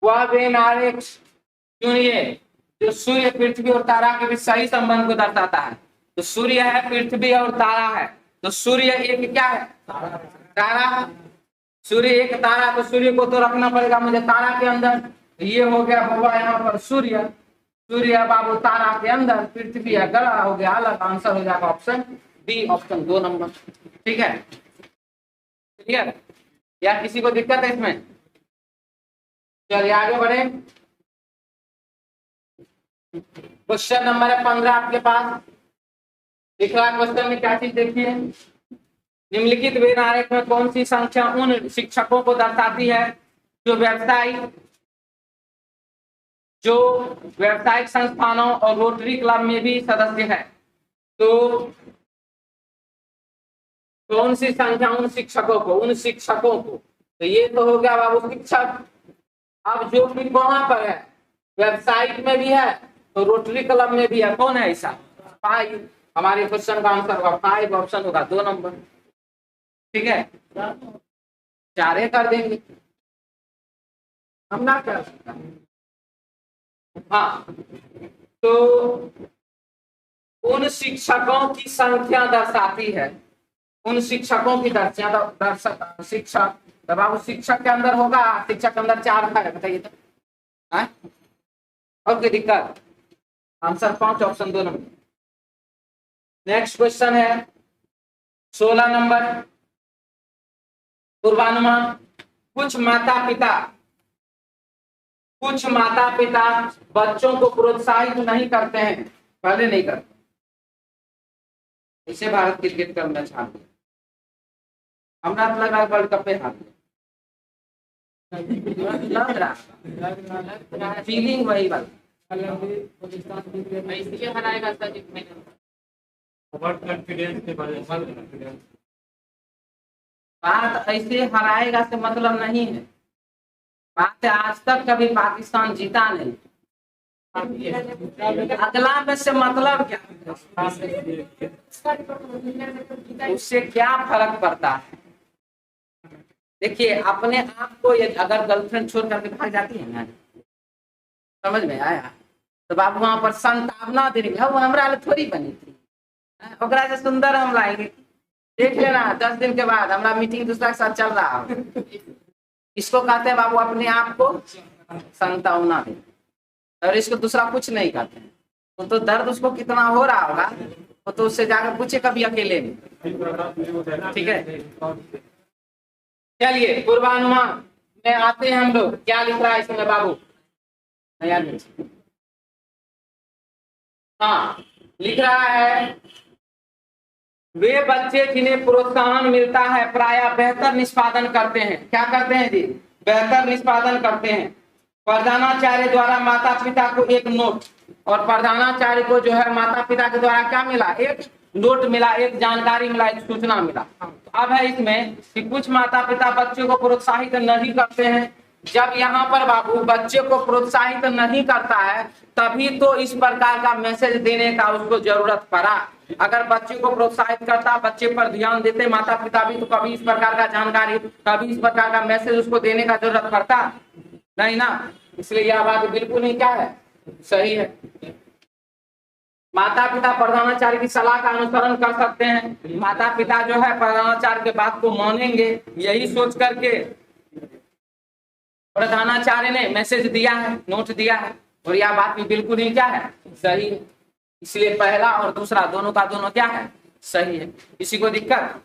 वह वेन आरेख चुनिए जो सूर्य पृथ्वी और तारा के बीच सही संबंध को दर्शाता है। तो सूर्य है, पृथ्वी और तारा है। तो सूर्य एक क्या है? तारा है। सूर्य एक तारा, तो सूर्य को तो रखना पड़ेगा मुझे तारा के अंदर। तो ये हो गया बाबा यहाँ पर सूर्य, सूर्य बाबू तारा के अंदर, पृथ्वी है गड़ा हो गया अलग। आंसर हो जाएगा ऑप्शन बी, ऑप्शन 2 नंबर। ठीक है, क्लियर? या किसी को दिक्कत है इसमें? चलिए आगे बढ़े। क्वेश्चन नंबर है 15 आपके पास। दिख रहा है क्वेश्चन में क्या चीज देखिए। निम्नलिखित वेन आरेख में कौन सी संख्या उन शिक्षकों को दर्शाती है जो व्यावसायिक संस्थानों और रोटरी क्लब में भी सदस्य है। तो कौन सी संख्या उन शिक्षकों को, तो ये तो हो गया बाबू शिक्षक। अब जो कि वहां पर है, वेबसाइट में भी है तो रोटरी क्लब में भी है, कौन है ऐसा? 5। हमारे क्वेश्चन का आंसर होगा 5, ऑप्शन होगा 2 नंबर। ठीक है, 4 कर देंगे हम ना कर सकता। हाँ, तो उन शिक्षकों की संख्या दर्शाती है, उन शिक्षकों की शिक्षक, तब आप शिक्षक के अंदर होगा, शिक्षक के अंदर 4 है, बताइए तो और कोई दिक्कत? Answer 5, option 2 number. Next question है 16 नंबर, पूर्वानुमान। कुछ माता पिता बच्चों को प्रोत्साहित नहीं करते हैं, पहले नहीं करते, इसे भारत क्रिकेट का मैच हार गया, हमरा तो लगा वर्ल्ड कप पे हार गया, फीलिंग वही बात इसलिए हराएगा सर। बात ऐसे हराएगा से मतलब नहीं है, बात है आज तक कभी पाकिस्तान जीता नहीं, अगला में से मतलब क्या, उससे क्या फर्क पड़ता है? देखिए अपने आप को अगर गर्लफ्रेंड छोड़ करके भाग जाती है ना, समझ में आया, तो बाबू वहां पर संतावना देंगे, वो हमारा थोड़ी बनी थी, ओकरा से सुंदर हम लाएंगे, देख लेना 10 दिन के बाद हमारा मीटिंग दूसरा के साथ चल रहा हो। इसको कहते हैं बाबू अपने आप को संतावना दे, और इसको दूसरा कुछ नहीं कहते हैं। तो दर्द उसको कितना हो रहा होगा वो तो उससे जाकर पूछे कभी अकेले में। ठीक है, चलिए पूर्वानुमान में आते हैं हम लोग। क्या लिख रहा है इसमें बाबू? हाँ, लिख रहा है वे बच्चे जिन्हें प्रोत्साहन मिलता है प्रायः बेहतर निष्पादन करते हैं। क्या करते हैं जी? बेहतर निष्पादन करते हैं। प्रधानाचार्य द्वारा माता पिता को एक नोट, और प्रधानाचार्य को जो है माता पिता के द्वारा क्या मिला? एक नोट मिला, एक जानकारी मिला, एक सूचना मिला। तो अब है इसमें कि कुछ माता पिता बच्चों को प्रोत्साहित नहीं करते हैं। जब यहाँ पर बाबू बच्चे को प्रोत्साहित नहीं करता है तभी तो इस प्रकार का मैसेज देने का उसको जरूरत पड़ा। अगर बच्चे को प्रोत्साहित करता, बच्चे पर ध्यान देते माता पिता भी, तो कभी इस प्रकार का जानकारी, कभी इस प्रकार का मैसेज उसको देने का जरूरत पड़ता नहीं ना। इसलिए यह बात बिल्कुल ही क्या है, सही है। माता पिता प्रधानाचार्य की सलाह का अनुसरण कर सकते हैं। माता पिता जो है प्रधानाचार्य के बात को मानेंगे, यही सोच करके प्रधानाचार्य ने मैसेज दिया है, नोट दिया है, और यह बात भी बिल्कुल ही क्या है, सही है। इसलिए पहला और दूसरा दोनों का दोनों क्या है, सही है। किसी को दिक्कत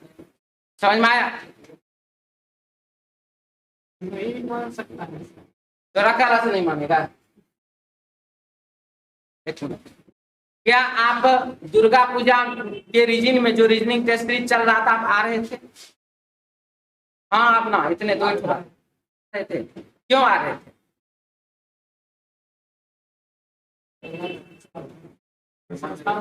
समझ में आया? नहीं मान सकता है तो रखा से नहीं मानेगा। क्या आप दुर्गा पूजा के रीजनिंग में जो रीजनिंग टेस्ट सीरीज चल रहा था आप आ रहे थे? हाँ आप ना इतने दो रहे थे, क्यों आ रहे थे? संस्था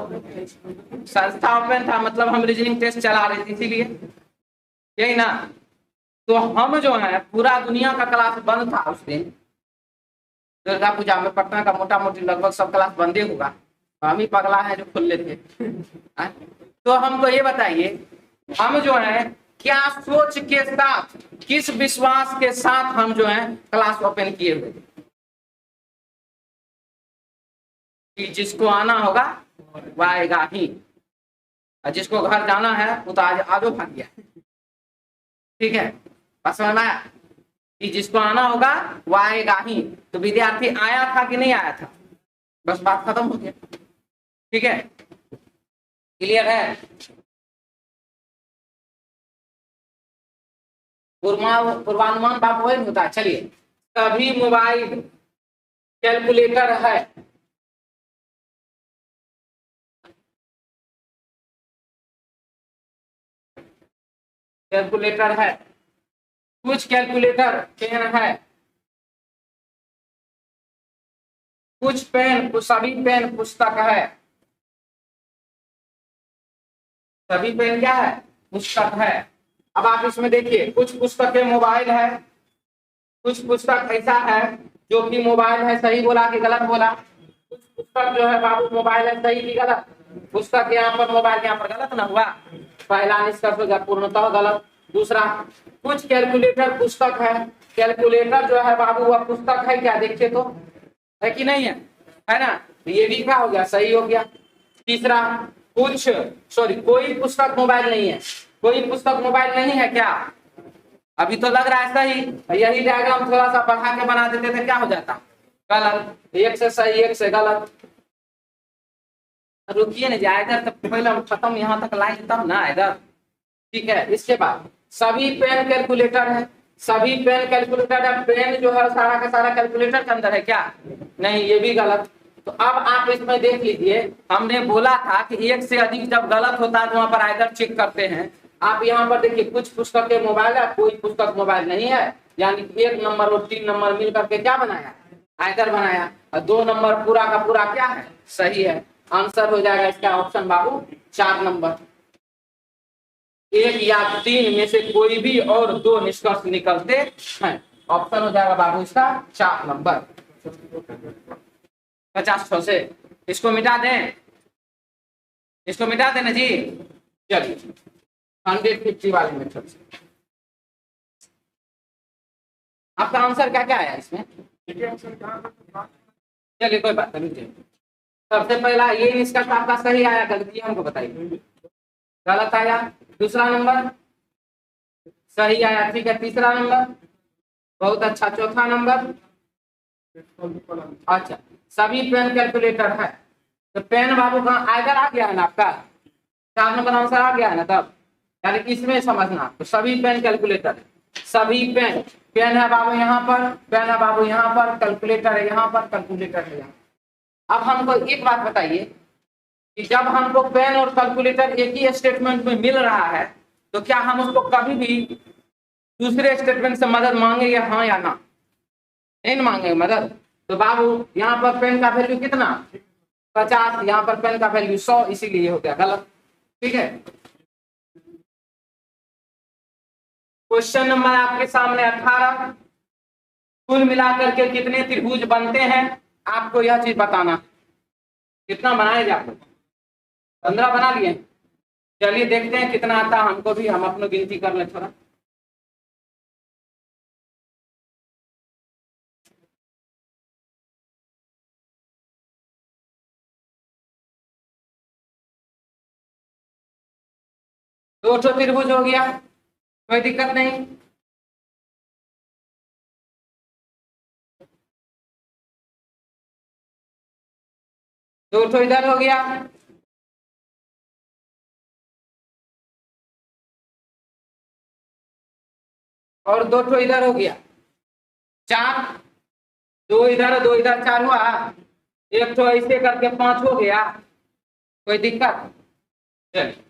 ओपन था, मतलब हम रीजनिंग टेस्ट चला रहे थे इसीलिए, यही ना। तो हम जो है पूरा दुनिया का क्लास बंद था उस दिन दुर्गा पूजा में, पटना का मोटा मोटी लगभग सब क्लास बंदे होगा, तो हम ही पगला है जो खोल लेते। तो हमको ये बताइए, हम जो है क्या सोच के साथ, किस विश्वास के साथ हम जो है क्लास ओपन किए हुए कि जिसको आना होगा वह आएगा ही, और जिसको घर जाना है वो तो आज आजो भाग गया। ठीक है, बस समझ में आया कि जिसको आना होगा वह आएगा ही। तो विद्यार्थी आया था कि नहीं आया था, बस बात खत्म हो गया। ठीक है, क्लियर है। पूर्वानुमान बाप वही होता है। चलिए, सभी मोबाइल कैलकुलेटर है, कैलकुलेटर है, कुछ कैलकुलेटर पेन है, कुछ पेन, सभी पेन पुस्तक है, सभी पेन क्या है, पुस्तक है। अब आप इसमें देखिए, कुछ पुस्तकें मोबाइल है, कुछ पुस्तक ऐसा है जो कि मोबाइल है, सही बोला कि गलत बोला? कुछ पुस्तक जो है बाबू मोबाइल है, सही कि गलत? पुस्तक यहाँ पर, मोबाइल यहाँ पर, गलत ना हुआ? पहला निष्कर्ष हो गया पूर्णतः गलत। दूसरा, कुछ कैलकुलेटर पुस्तक है, कैलकुलेटर जो है बाबू वह पुस्तक है क्या, देखिए तो, है कि नहीं है ना? ये भी क्या हो गया, सही हो गया। तीसरा, कुछ कोई पुस्तक मोबाइल नहीं है, कोई पुस्तक मोबाइल नहीं है क्या? अभी तो लग रहा है सही, यही डायग्राम थोड़ा सा बढ़ा के बना देते थे, क्या हो जाता? गलत। एक से सही, एक से गलत। रुकिए ना जाए इधर, तब पहले हम खत्म यहाँ तक लाए तब ना इधर। ठीक है, इसके बाद सभी पेन कैलकुलेटर है, सभी पेन कैलकुलेटर है। पेन जो है सारा का सारा कैलकुलेटर के अंदर है क्या? नहीं, ये भी गलत। तो अब आप इसमें देख लीजिए, हमने बोला था कि एक से अधिक जब गलत होता है तो वहां पर आइदर चेक करते हैं। आप यहाँ पर देखिए, कुछ पुस्तकें मोबाइल है, कोई पुस्तक मोबाइल नहीं है, यानी 1 नंबर और 3 नंबर मिलकर के क्या बनाया, आइदर बनाया। और 2 नंबर पूरा का पूरा क्या है, सही है। आंसर हो जाएगा इसका ऑप्शन बाबू 4 नंबर। 1 या 3 में से कोई भी और 2 निष्कर्ष निकलते हैं। ऑप्शन हो जाएगा बाबू इसका 4 नंबर। 50 से इसको मिटा दें, इसको मिटा देना जी। चलिए 150 वाले मेथड से आपका आंसर क्या क्या आया इसमें? चलिए कोई बात नहीं, सबसे पहला ये निष्कर्ष आपका सही आया, गलती हमको बताइए। गलत आया। दूसरा नंबर सही आया, ठीक है। तीसरा नंबर बहुत अच्छा। चौथा नंबर, अच्छा, सभी पेन कैलकुलेटर है। तो पेन बाबू का आइदर आ गया है ना आपका, 4 नंबर आंसर आ गया है ना, तब यानी इसमें समझना। तो सभी पेन कैलकुलेटर है, सभी पेन, पेन है बाबू यहाँ पर, पेन है बाबू यहाँ पर, कैलकुलेटर है यहाँ पर, कैलकुलेटर है यहाँ। अब हमको एक बात बताइए कि जब हमको पेन और कैलकुलेटर एक ही स्टेटमेंट में मिल रहा है तो क्या हम उसको कभी भी दूसरे स्टेटमेंट से मदद मांगेंगे, हाँ या ना? नहीं मांगेंगे मदद। तो बाबू यहाँ पर पेन का वैल्यू कितना, 50, यहाँ पर पेन का वैल्यू 100, इसीलिए हो गया गलत। ठीक है, क्वेश्चन नंबर आपके सामने 18। कुल मिलाकर के कितने त्रिभुज बनते हैं, आपको यह चीज बताना। कितना बनाए जा, 15 बना लिए। चलिए देखते हैं कितना आता है हमको भी, हम अपनी गिनती कर ले थोड़ा। दो त्रिभुज हो गया, कोई दिक्कत नहीं। दो इधर हो गया, और 2 इधर हो गया, 4। 2 इधर 2 इधर 4 हुआ। एक तो ऐसे करके 5 हो गया, कोई दिक्कत? चलिए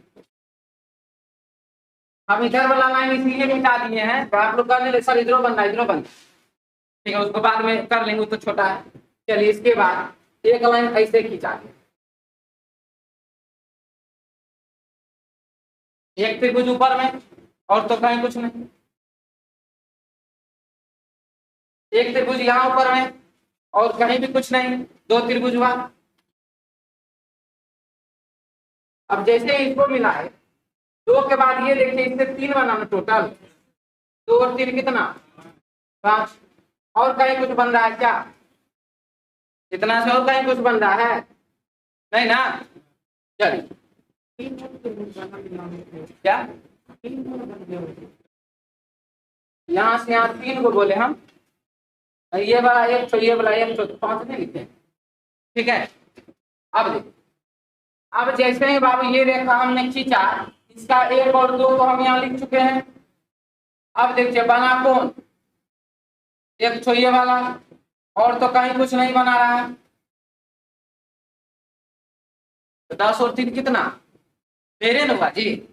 हम इधर वाला लाइन इसलिए मिटा दिए हैं, तो आप लोग करने लगे सर इधरों बनना, इधरों बनना, ठीक है, उसको बाद में कर लेंगे, तो छोटा है। चलिए इसके बाद एक लाइन ऐसे खींचा दिया, एक त्रिभुज ऊपर में, और तो कहीं कुछ नहीं। एक त्रिभुज यहाँ ऊपर में और कहीं भी कुछ नहीं, दो त्रिभुज हुआ। अब जैसे इसको मिला है, दो के बाद ये देखिए इससे तीन बना ना टोटल, दो और तीन कितना, 5। और कहीं कुछ बन रहा है क्या? इतना से और कहीं कुछ बन रहा है? नहीं ना। चलिए क्या, यहाँ से यहाँ 3 को बोले हम, ये वाला 1 तो ये वाला 1 तो 5 नहीं लिखे, ठीक है। अब देखिए, अब जैसे ही बाबू ये रेखा हमने खींचा, इसका 1 और 2 को हम यहाँ लिख चुके हैं। अब देखिए बना कौन, एक तो ये वाला, और तो कहीं कुछ नहीं बना रहा है। 10 और 3 कितना, 13 हुआ जी।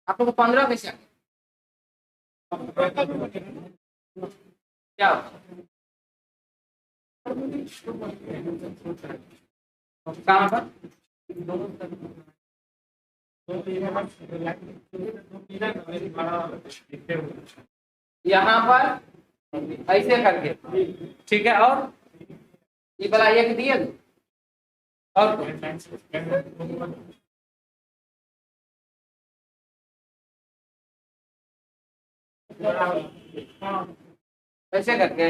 आप लोग 15 कैसे क्या कहाँ पर? यहाँ पर ऐसे करके, ठीक है। और ये वाला 1 दिए और ऐसे करके,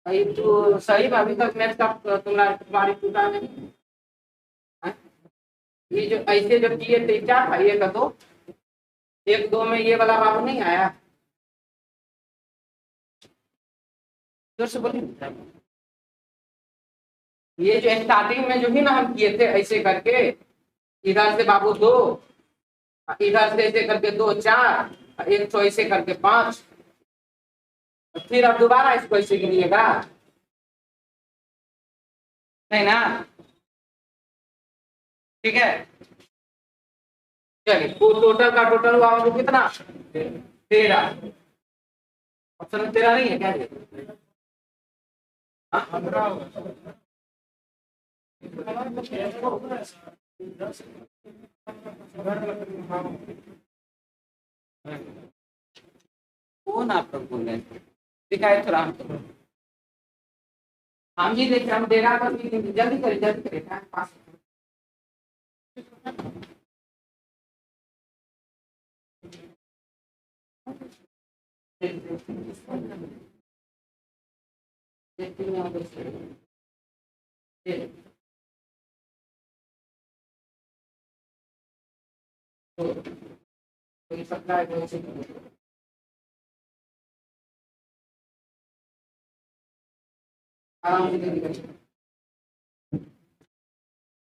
ये तो सही है। अभी तक मैथ का तुम्हारी टूटा नहीं है? ये जो ऐसे जो किए थे क्या था, 1 2, 1 2 में ये वाला बाबू नहीं आया, जोर से बोलिए। ये जो स्टार्टिंग में जो ही ना हम किए थे ऐसे करके, इधर से बाबू 2, इधर से ऐसे करके 2 4, एक तो ऐसे करके 5, फिर अब दोबारा इसको ऐसे गिनिएगा, नहीं ना, ठीक है। चलिए टोटल का टोटल हुआ वो कितना, 13। ऑप्शन 13 नहीं है क्या? कौन आप लोग बोल रहे हैं? दिखाए थोड़ा हमको। हम जी देखिए, हम 13 पर जल्दी करें, जल्दी करें, टाइम पास।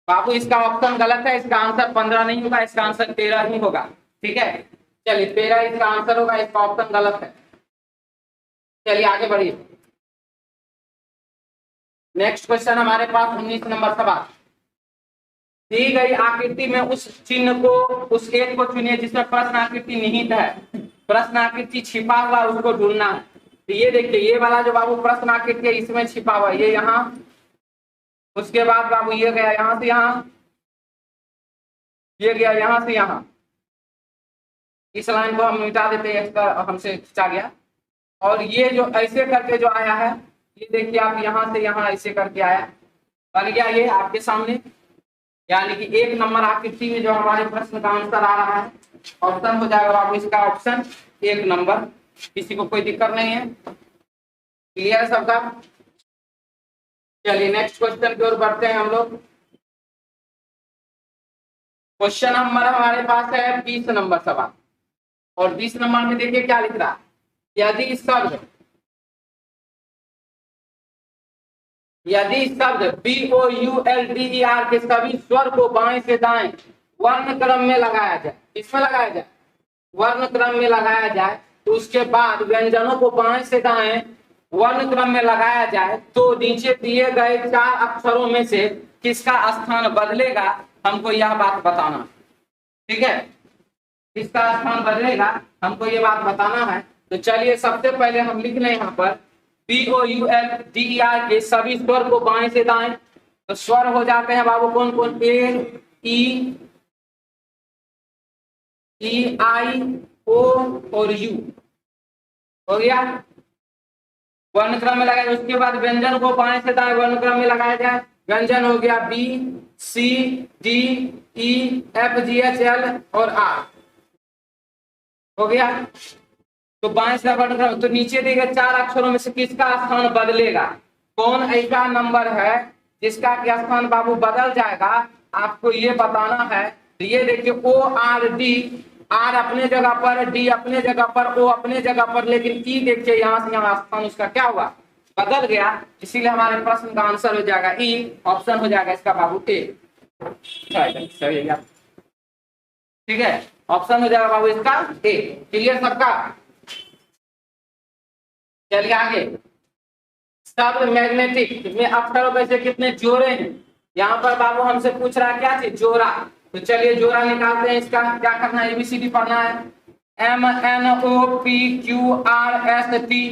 बाबू इसका ऑप्शन गलत है, इसका आंसर 15 नहीं होगा, इसका आंसर 13 ही होगा, ठीक है। चलिए 13 इसका आंसर होगा, इसका ऑप्शन गलत है। चलिए आगे बढ़िए। नेक्स्ट क्वेश्चन हमारे पास 19 नंबर सवाल। दी गई आकृति में उस चिन्ह को, उस एक को चुनिए जिसमें प्रश्न आकृति निहित है। प्रश्न आकृति छिपा हुआ उसको ढूंढना है। तो ये देखिए, ये वाला जो बाबू प्रश्न आकृति है इसमें छिपा हुआ, ये यहाँ, उसके बाद बाबू ये गया यहाँ से यहाँ, ये गया यहाँ से यहाँ। इस लाइन को हम मिटा देते हैं, इसका हमसे खींचा गया। और ये जो ऐसे करके जो आया है, ये देखिए आप यहाँ से यहाँ ऐसे करके आया, बन गया ये आपके सामने। यानी कि 1 नंबर आकृति में जो हमारे प्रश्न का आंसर आ रहा है, ऑप्शन हो जाएगा बाबू इसका ऑप्शन 1 नंबर। किसी को कोई दिक्कत नहीं है? क्लियर है सबका? चलिए नेक्स्ट क्वेश्चन की ओर बढ़ते हैं हम लोग। क्वेश्चन नंबर हमारे पास है 20 नंबर सवाल, और 20 नंबर में देखिए क्या लिख रहा है। यदि शब्द BOULDER के सभी स्वर को बाएं से दाएं वर्ण क्रम में लगाया जाए, इसमें लगाया जाए, वर्ण क्रम में लगाया जाए, तो उसके बाद व्यंजनों को बाएं से दाएं वर्ण क्रम में लगाया जाए, तो नीचे दिए गए 4 अक्षरों में से किसका स्थान बदलेगा, हमको यह बात बताना, ठीक है। किसका स्थान बदलेगा हमको ये बात बताना है। तो चलिए सबसे पहले हम लिख लें यहाँ पर BOULDER के सभी स्वर को बाएं से दाएं। तो स्वर हो जाते हैं बाबू कौन कौन, A E I O और U, हो गया। वर्णक्रम में लगाया, उसके बाद व्यंजन को बाएं से दाएं वर्णक्रम में लगाया जाए। व्यंजन हो गया B C D E F G H L और आर, हो गया। तो बाएं से वर्णक्रम, तो नीचे दिए गए 4 अक्षरों में से किसका स्थान बदलेगा? कौन ऐसा नंबर है जिसका क्या स्थान बाबू बदल जाएगा, आपको ये बताना है। तो ये देखिए ओ आर डी, आर अपने जगह पर, डी अपने जगह पर, ओ अपने जगह पर, लेकिन ई देखिए यहाँ से यहाँ स्थान उसका क्या हुआ, बदल गया। इसीलिए हमारे प्रश्न का आंसर हो जाएगा ई, ऑप्शन हो जाएगा इसका बाबू ए। ठीक है, ऑप्शन हो जाएगा बाबू इसका ए। क्लियर सबका? चलिए आगे। सब मैग्नेटिक में अक्षरों में से कितने जोड़े हैं? यहाँ पर बाबू हमसे पूछ रहा है क्या चीज, जोड़ा। तो चलिए जोड़ा निकालते हैं। इसका क्या करना है, एबीसीडी पढ़ना है। M N O P Q R S T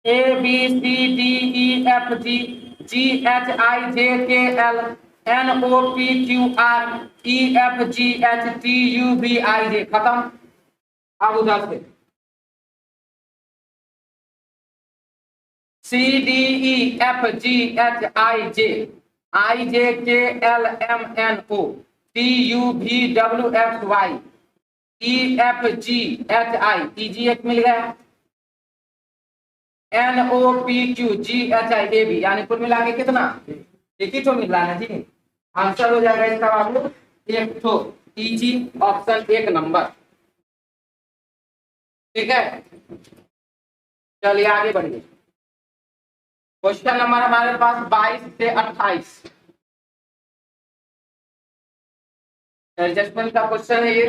A B C D E F G G H I J K L N O P Q R E F G H T U B I J. खत्म। अब उधर से C D E F G H I J K L M N O T U भी W X Y E F G H I E G एक मिल गया, N O P Q G H I A B, यानी कुल मिला के कितना, एक ही तो मिल रहा है जी। आंसर हो जाएगा इसका बाबू एक तो ई जी, ऑप्शन 1 नंबर। ठीक है, चलिए आगे बढ़िए। क्वेश्चन नंबर हमारे पास 22 से 28 एडजस्टमेंट का क्वेश्चन है ये।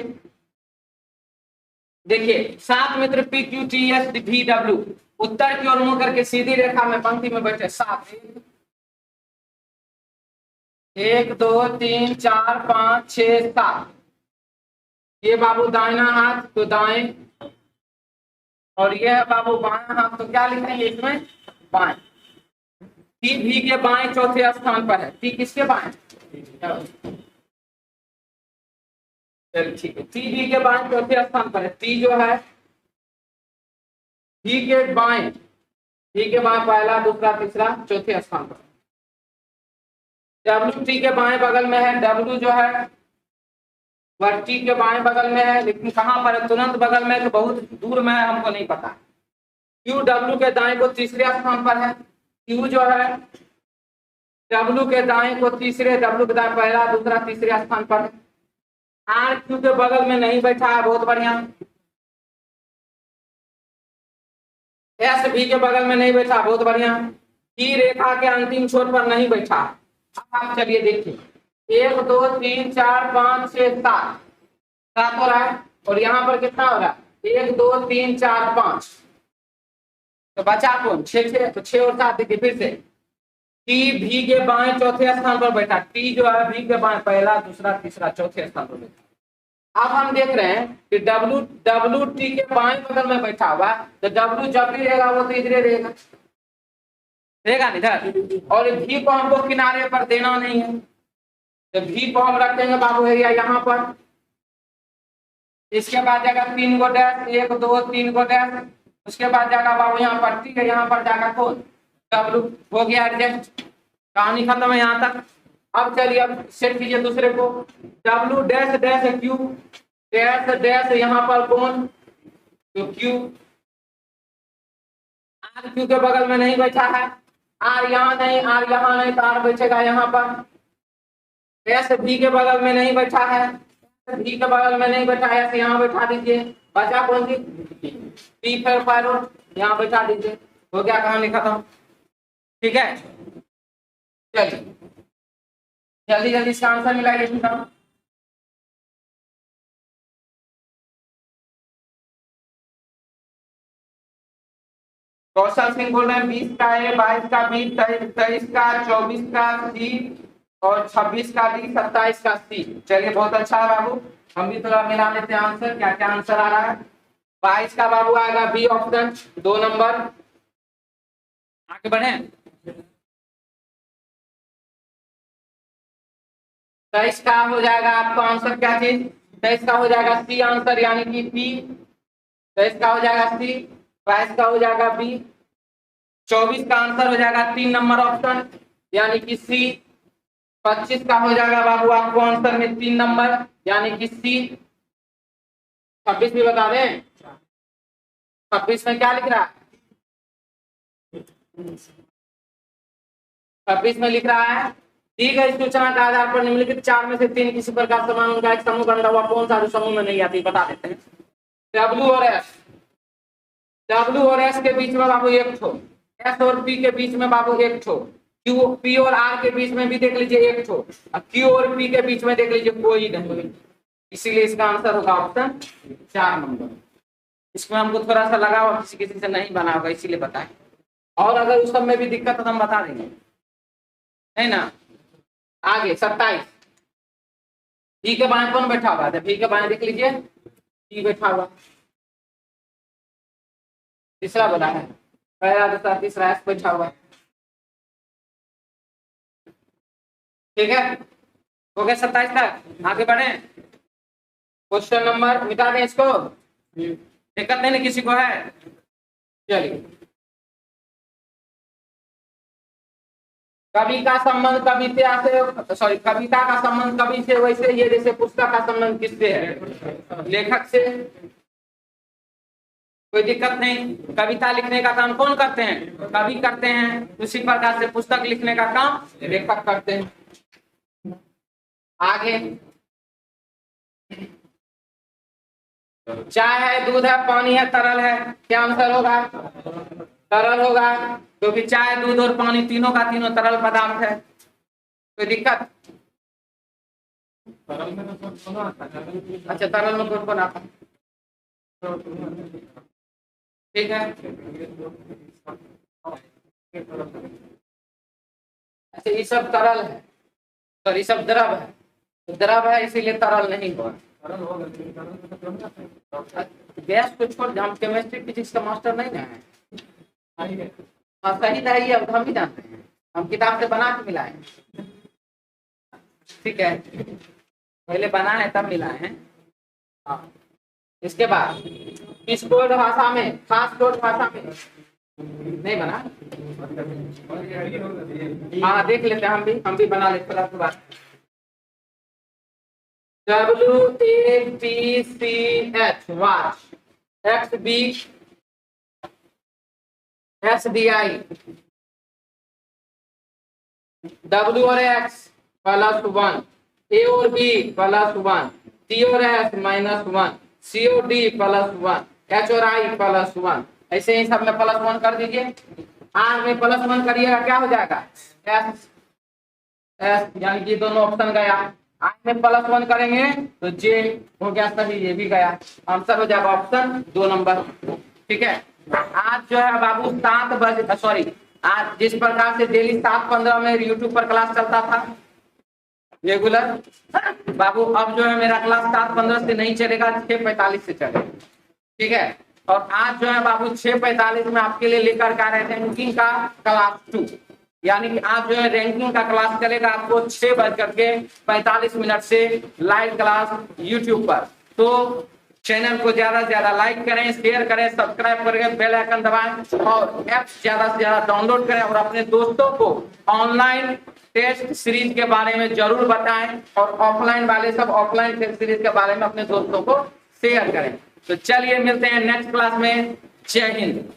देखिए 7 मित्र P Q T S V W उत्तर की ओर मुंह करके सीधी रेखा में पंक्ति में बैठे। 7 1 2 3 4 5 6 7। ये बाबू दाहिना हाथ तो दाएं, और ये है बाबू बाएं हाथ, तो क्या लिखेंगे इसमें, बाएं। टी भी के बाएं चौथे स्थान पर है। टी किसके बाएं, ठीक है, टी भी के बाएं चौथे स्थान पर है। टी जो है भी के बाएं, टी के बाएं पहला दूसरा तीसरा चौथे स्थान पर। डब्ल्यू टी के बाएं बगल में है। डब्ल्यू जो है वह टी के बाएं बगल में है, लेकिन कहां पर है, तुरंत बगल में है, तो बहुत दूर में है, हमको नहीं पता। क्यू डब्ल्यू के दाएं को तीसरे स्थान पर है। क्यू जो है डब्ल्यू के दाएं को तीसरे, डब्ल्यू के दाएं पहला दूसरा तीसरे स्थान पर है। आर क्यू के बगल में नहीं बैठा है, बहुत बढ़िया। एस भी के बगल में नहीं बैठा, बहुत बढ़िया। ई रेखा के अंतिम छोर पर नहीं बैठा। अब आप चलिए देखिए 1 2 3 4 5 6 7 7 हो रहा है, और यहाँ पर कितना हो रहा है, 1 2 3 4 5, तो बचा कौन, 6 तो 6 और 7। देखिए फिर से टी भी के बाएं चौथे स्थान पर बैठा। टी जो है भी के बाएं पहला दूसरा तीसरा चौथे स्थान पर बैठा। अब हम देख रहे हैं कि डब्ल्यू डब्ल्यू टी के बाएं बगल में बैठा हुआ, तो डब्ल्यू जब भी रहेगा वो तो इधर रहेगा, रहेगा इधर, और भी को हमको किनारे पर देना नहीं है, तो भी को हम रखेंगे बाबू भैया यहाँ पर। इसके बाद जाएगा 3 गो डैश, 1 2 3 गो डैश, उसके बाद जाएगा बाबू यहाँ पर टी है, यहाँ पर जाएगा कौन, डब्ल्यू। हो गया एडजस्ट, कहानी खत्म है यहाँ तक। अब चलिए अब सेट कीजिए दूसरे को। W dash dash Q dash dash, यहाँ पर कौन, तो क्यू। आर क्यू के बगल में नहीं बैठा है, आर यहाँ नहीं, आर यहाँ नहीं, तो आर बैठेगा यहाँ पर। एस भी के बगल में नहीं बैठा है, भी के बगल में नहीं बैठा है, यहाँ बैठा दीजिए। बचा कौन सी, टी फिर पैरो यहाँ बैठा दीजिए। हो गया कहानी खत्म। ठीक है, चलिए जल्दी जल्दी इसका आंसर मिलाइए। कौशल सिंह बोल रहे हैं 20 का है, 22 का बी, 23 का, 24 का सी, और 26 का डी, 27 का सी। चलिए बहुत अच्छा है बाबू, हम भी थोड़ा मिला लेते हैं आंसर, क्या क्या आंसर आ रहा है। 22 का बाबू आएगा बी ऑप्शन 2 नंबर। आगे बढ़े। 23 का हो जाएगा आपका आंसर क्या चीज, 23 का हो जाएगा सी आंसर, यानी कि पी। 23 का हो जाएगा सी, 22 का हो जाएगा बी, 24 का आंसर हो जाएगा 3 नंबर ऑप्शन यानी कि सी। 25 का हो जाएगा बाबू आपको आंसर में 3 नंबर यानी कि सी। 26 भी बता दें। 26 में क्या लिख रहा है? 26 में लिख रहा है दी गई सूचना के आधार पर निम्नलिखित 4 में से 3 किसी प्रकार समान उनका एक समूह बन रहा हुआ कौन सा जो समूह में नहीं आती बता देते हैं। डब्ल्यू और एस, डब्ल्यू और एस के बीच में बाबू एक ठो, एस और पी के बीच में बाबू एक ठो, क्यू पी और आर के बीच में भी देख लीजिए एक ठो, क्यू और पी के बीच में देख लीजिए कोई नहीं। इसीलिए इसका आंसर होगा ऑप्शन 4 नंबर। इसमें हमको थोड़ा सा लगा हुआ किसी किसी से नहीं बना होगा इसीलिए बताए, और अगर उस सब में भी दिक्कत है तो हम बता देंगे, है ना। आगे 27 पी के बाएं कौन बैठा हुआ है? पी के बाएं देख लीजिए पी बैठा हुआ, तीसरा बना है, पहला दूसरा तीसरा एस बैठा हुआ, ठीक है। हो गया 27 तक। आगे बढ़े, क्वेश्चन नंबर मिटा दें इसको, दिक्कत नहीं किसी को है। चलिए, कवि का संबंध कविता से, सॉरी कविता का संबंध कवि से वैसे ये जैसे पुस्तक का संबंध किससे है? लेखक से। कोई दिक्कत नहीं, कविता लिखने का काम कौन करते हैं? कवि करते हैं। उसी प्रकार से पुस्तक लिखने का काम लेखक करते हैं। आगे, चाय है, दूध है, पानी है, तरल है, क्या आंसर होगा? तरल होगा, क्योंकि चाय दूध और पानी तीनों का तीनों तरल पदार्थ है। कोई दिक्कत? अच्छा, तरल में कौन कौन आता है? ठीक है, अच्छा ये सब तरल है, सॉरी सब द्रव है, द्रव है इसीलिए तरल नहीं हुआ। गैस को छोड़, हम केमिस्ट्री फिजिक्स का मास्टर नहीं ना है। हाँ सही नहीं है, हम भी जानते हैं, हम किताब से बना के मिलाए, ठीक है, पहले बना है तब मिलाए हैं। हाँ, इसके बाद किस कोड भाषा में, खास कोड भाषा में नहीं बना। हाँ देख लेते हैं, हम भी बना लेते हैं बाद। WATCH watch, XB SDI, W और X +1, A और B +1, T और S -1, C और D +1, H और I +1, ऐसे ही सब में +1 कर दीजिए। R में +1 करिएगा क्या हो जाएगा? S यानी कि दोनों ऑप्शन गया। I में +1 करेंगे तो J हो गया सही, ये भी गया, आंसर हो जाएगा ऑप्शन 2 नंबर, ठीक है। आज जो है बाबू 7 बजे, सॉरी आज जिस प्रकार से डेली 7:15 में यूट्यूब पर क्लास चलता था रेगुलर, बाबू अब जो है मेरा क्लास 7:15 से नहीं चलेगा, 6:45 से चलेगा, ठीक है। और आज जो है बाबू 6:45 में आपके लिए लेकर के आ रहे थे रैंकिंग का क्लास 2, यानी कि आज जो है रैंकिंग का क्लास चलेगा आपको 6:45 से लाइव क्लास यूट्यूब पर। तो चैनल को ज्यादा से ज्यादा लाइक करें, शेयर करें, सब्सक्राइब करें, बेल आइकन दबाएं और ऐप ज्यादा से ज्यादा डाउनलोड करें और अपने दोस्तों को ऑनलाइन टेस्ट सीरीज के बारे में जरूर बताएं और ऑफलाइन वाले सब ऑफलाइन टेस्ट सीरीज के बारे में अपने दोस्तों को शेयर करें। तो चलिए मिलते हैं नेक्स्ट क्लास में। जय हिंद।